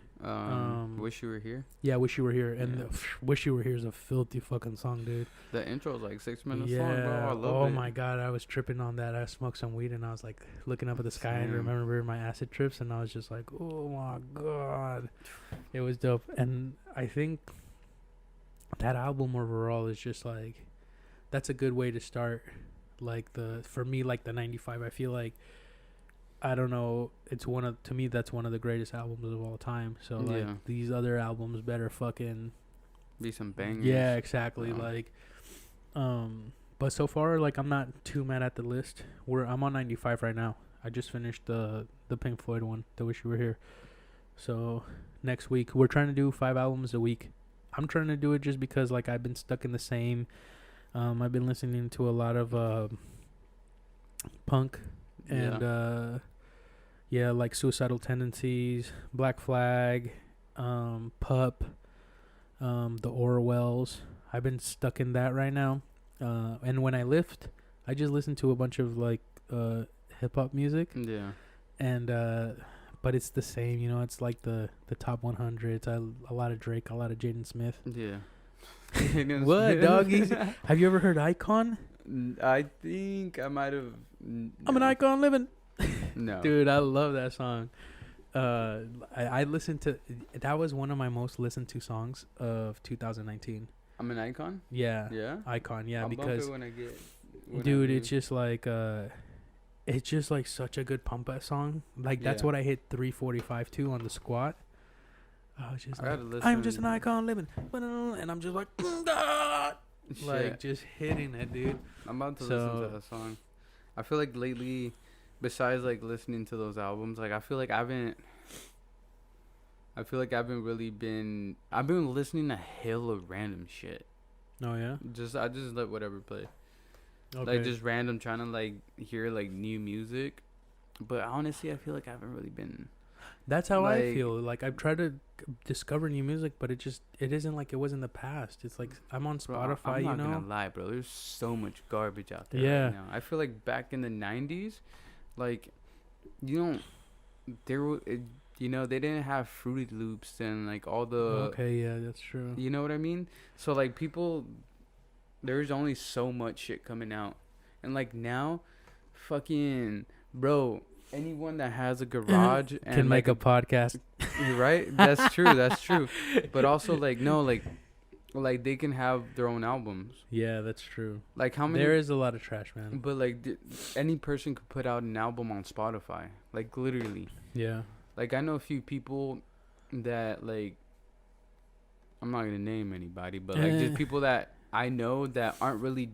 Wish You Were Here. Yeah, Wish You Were Here. And Yeah. Wish You Were Here is a filthy fucking song, dude. The intro's like 6 minutes Yeah. long, bro. I love Oh it. my god, I was tripping on that. I smoked some weed and I was like looking up at the sky and Same. remember my acid trips and I was just like, oh my god, it was dope. And I think that album overall is just like, that's a good way to start. Like for me, like the 95, I feel like, I don't know, to me that's one of the greatest albums of all time. So like Yeah. these other albums better fucking Be some bangers. yeah, exactly. Yeah. Like, but so far, like, I'm not too mad at the list. I'm on 95 right now. I just finished the Pink Floyd one, The Wish You Were Here. So next week we're trying to do 5 albums a week. I'm trying to do it just because like I've been stuck in the same. I've been listening to a lot of punk and yeah, like Suicidal Tendencies, Black Flag, Pup, the Orwells. I've been stuck in that right now. And when I lift, I just listen to a bunch of like hip hop music. Yeah. And but it's the same, you know. It's like the top 100s. A lot of Drake, a lot of Jaden Smith. Yeah. What, doggies? Have you ever heard Icon? I think I might have. I'm an icon living. No. Dude, I love that song. I listened to that was one of my most listened to songs of 2019. I'm an icon? Yeah. Yeah. Icon, yeah, I'll bump because it when I get. dude, it's just like such a good pump ass song. Like that's Yeah. what I hit 345 to on the squat. I was just I like, gotta listen. I'm just an icon living, and I'm just like, like Shit. just hitting it, dude. I'm about to listen to that song. I feel like lately, besides like listening to those albums, like I feel like I haven't really been. I've been listening to hell of random shit. Oh yeah. I just let whatever play. Okay. Like just random, trying to like hear like new music. But honestly, I feel like I haven't really been. That's how I like- feel. Like I've tried to discover new music, but it isn't like it was in the past. It's like I'm on Bro, Spotify, I'm you not know. gonna lie, bro. There's so much garbage out there Yeah. right now. I feel like back in the '90s, like they didn't have Fruity Loops and like all the. Okay, yeah, that's true. You know what I mean? So like there's only so much shit coming out, and like now, fucking bro, anyone that has a garage and Can make like a podcast. you're right. That's true. That's true. But also like no, like they can have their own albums. Yeah, that's true. Like how many? There is a lot of trash, man. But like any person could put out an album on Spotify. Like literally. Yeah. Like I know a few people that like. I'm not gonna name anybody, but like just people that I know that aren't really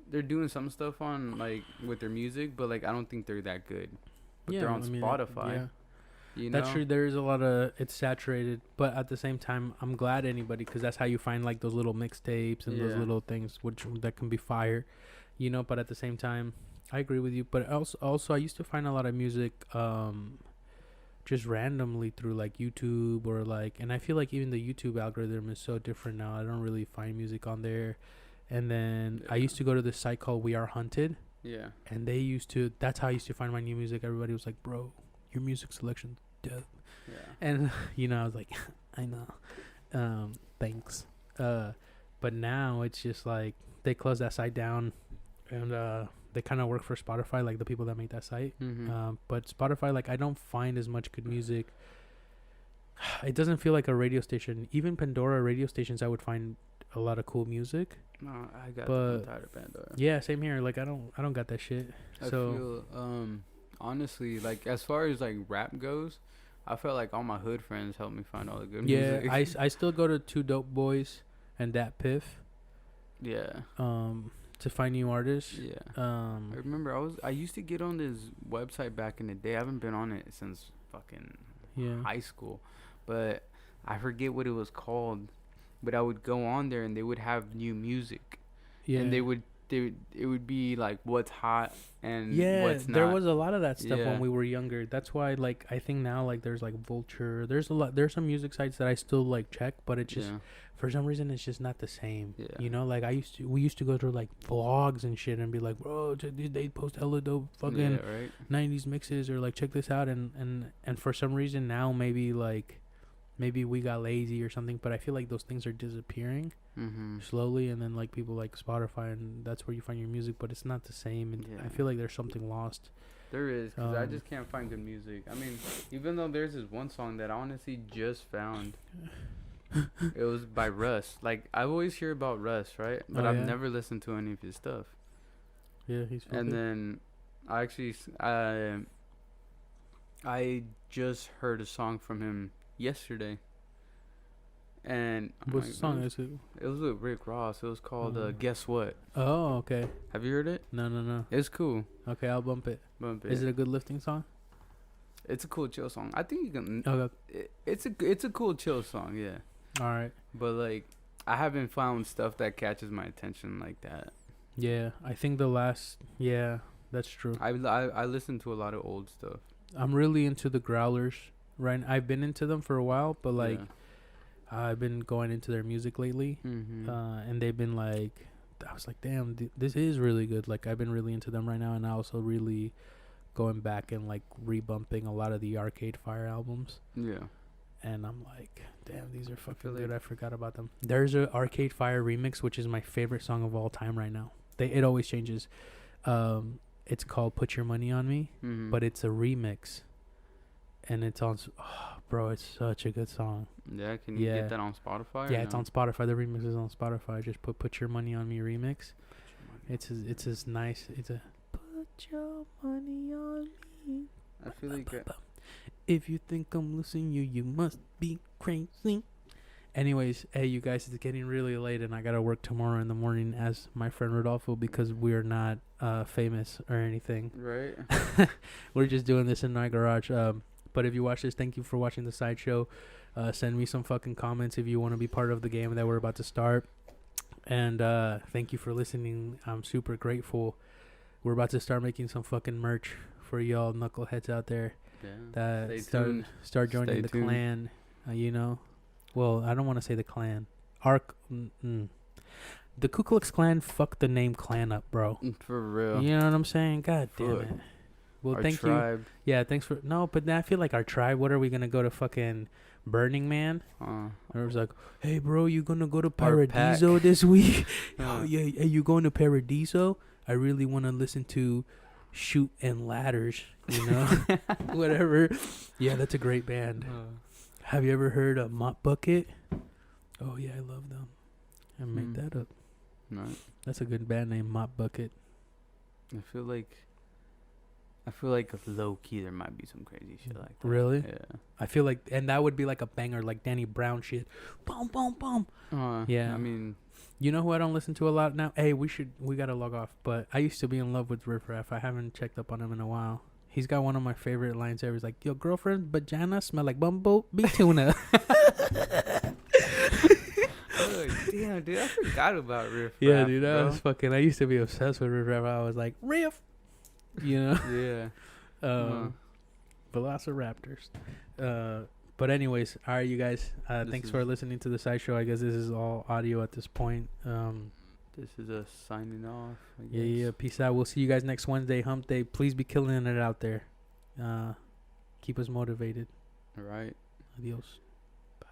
they're doing some stuff on like with their music, but like I don't think they're that good. But they're on Spotify. Yeah. You know? That's true. There is a lot of it's saturated, but at the same time, I'm glad anybody because that's how you find like those little mixtapes and those Yeah. little things that can be fire, you know. But at the same time, I agree with you. But also I used to find a lot of music, just randomly through like YouTube or like, and I feel like even the YouTube algorithm is so different now. I don't really find music on there. And then I used to go to this site called We Are Hunted. Yeah. And that's how I used to find my new music. Everybody was like, bro, your music selection's dope. Yeah. And, you know, I was like, I know. Thanks. But now it's just like they close that site down and they kind of work for Spotify, like the people that make that site. Mm-hmm. But Spotify, like I don't find as much good music. It doesn't feel like a radio station. Even Pandora radio stations, I would find a lot of cool music. No, I got But- tired of Pandora. Yeah, same here. Like I don't got that shit. I So feel honestly, like as far as like rap goes, I felt like all my hood friends helped me find all the good yeah, music. I still go to Two Dope Boys and Dat Piff Yeah. to find new artists. Yeah. I remember I used to get on this website back in the day. I haven't been on it since fucking Yeah. high school, but I forget what it was called. But I would go on there and they would have new music, Yeah. and they would it would be like what's hot and Yeah, what's not. there was a lot of that stuff Yeah. when we were younger. That's why, like, I think now, like, there's like Vulture. There's some music sites that I still like check, but it just for some reason it's just not the same. Yeah. You know, like we used to go to like vlogs and shit and be like, bro, they post hella dope fucking right. 90s mixes, or like check this out, and for some reason now maybe we got lazy or something, but I feel like those things are disappearing slowly, and then like people like Spotify, and that's where you find your music, but it's not the same, and I feel like there's something lost. There is, because I just can't find good music. I mean, even though there's this one song that I honestly just found. It was by Russ. Like, I always hear about Russ, right? But I've never listened to any of his stuff. Yeah, he's and then I actually I just heard a song from him yesterday. And what's the song? It was with Rick Ross. It was called Guess What. Oh, okay. Have you heard it? No. It's cool. Okay, I'll bump it. Is it a good lifting song? It's a cool chill song. I think you can. Okay. It's a cool chill song. Yeah. All right. But like, I haven't found stuff that catches my attention like that. Yeah, I think that's true. I listen to a lot of old stuff. I'm really into the growlers, right? I've been into them for a while, but like I've been going into their music lately, and they've been like, I was like, damn, this is really good. Like, I've been really into them right now, and I also really going back and like rebumping a lot of the Arcade Fire albums. Yeah. And I'm like, damn, these are fucking good. I forgot about them. There's a Arcade Fire remix, which is my favorite song of all time right now. It always changes. It's called "Put Your Money on Me," but it's a remix, and it's on. Oh, bro, it's such a good song. Yeah, can you get that on Spotify? Yeah, it's on Spotify. The remix is on Spotify. Just put Your Money on Me remix. It's as nice. It's a put your money on me. I feel like. If you think I'm losing you, you must be crazy. Anyways, hey, you guys, it's getting really late, and I gotta work tomorrow in the morning as my friend Rodolfo, because we are not famous or anything. Right. We're just doing this in my garage. But if you watch this, thank you for watching the Sideshow. Send me some fucking comments if you want to be part of the game that we're about to start. And thank you for listening. I'm super grateful. We're about to start making some fucking merch for y'all knuckleheads out there. Yeah. That start joining the clan, you know. Well, I don't want to say the clan. The Ku Klux Klan fucked the name clan up, bro. For real. You know what I'm saying? God damn it. Well, thank you. Yeah, thanks for but I feel like our tribe. What are we gonna go to fucking Burning Man? Or it was like, hey, bro, you gonna go to Paradiso this week? Oh yeah, hey, you going to Paradiso? I really want to listen to Shoot and Ladders, you know. Whatever. Yeah, that's a great band. Have you ever heard of Mop Bucket? Oh yeah, I love them. I made that up. Right. That's a good band name, Mop Bucket. I feel like low key there might be some crazy shit like that. Really? Yeah. I feel like, and that would be like a banger, like Danny Brown shit. Boom, boom, boom. Yeah. I mean, you know who I don't listen to a lot now? Hey, we gotta log off. But I used to be in love with Riff Raff. I haven't checked up on him in a while. He's got one of my favorite lines ever. He's like, your girlfriend's vagina smell like bumblebee tuna. Oh, damn, dude, I forgot about Riff Raff. Yeah, dude, I used to be obsessed with Riff Raff. I was like, Riff, you know? Yeah. Velociraptors. But anyways, all right, you guys. Thanks for listening to the Sideshow. I guess this is all audio at this point. This is us signing off. I guess. Yeah. Peace out. We'll see you guys next Wednesday, Hump Day. Please be killing it out there. Keep us motivated. All right. Adios.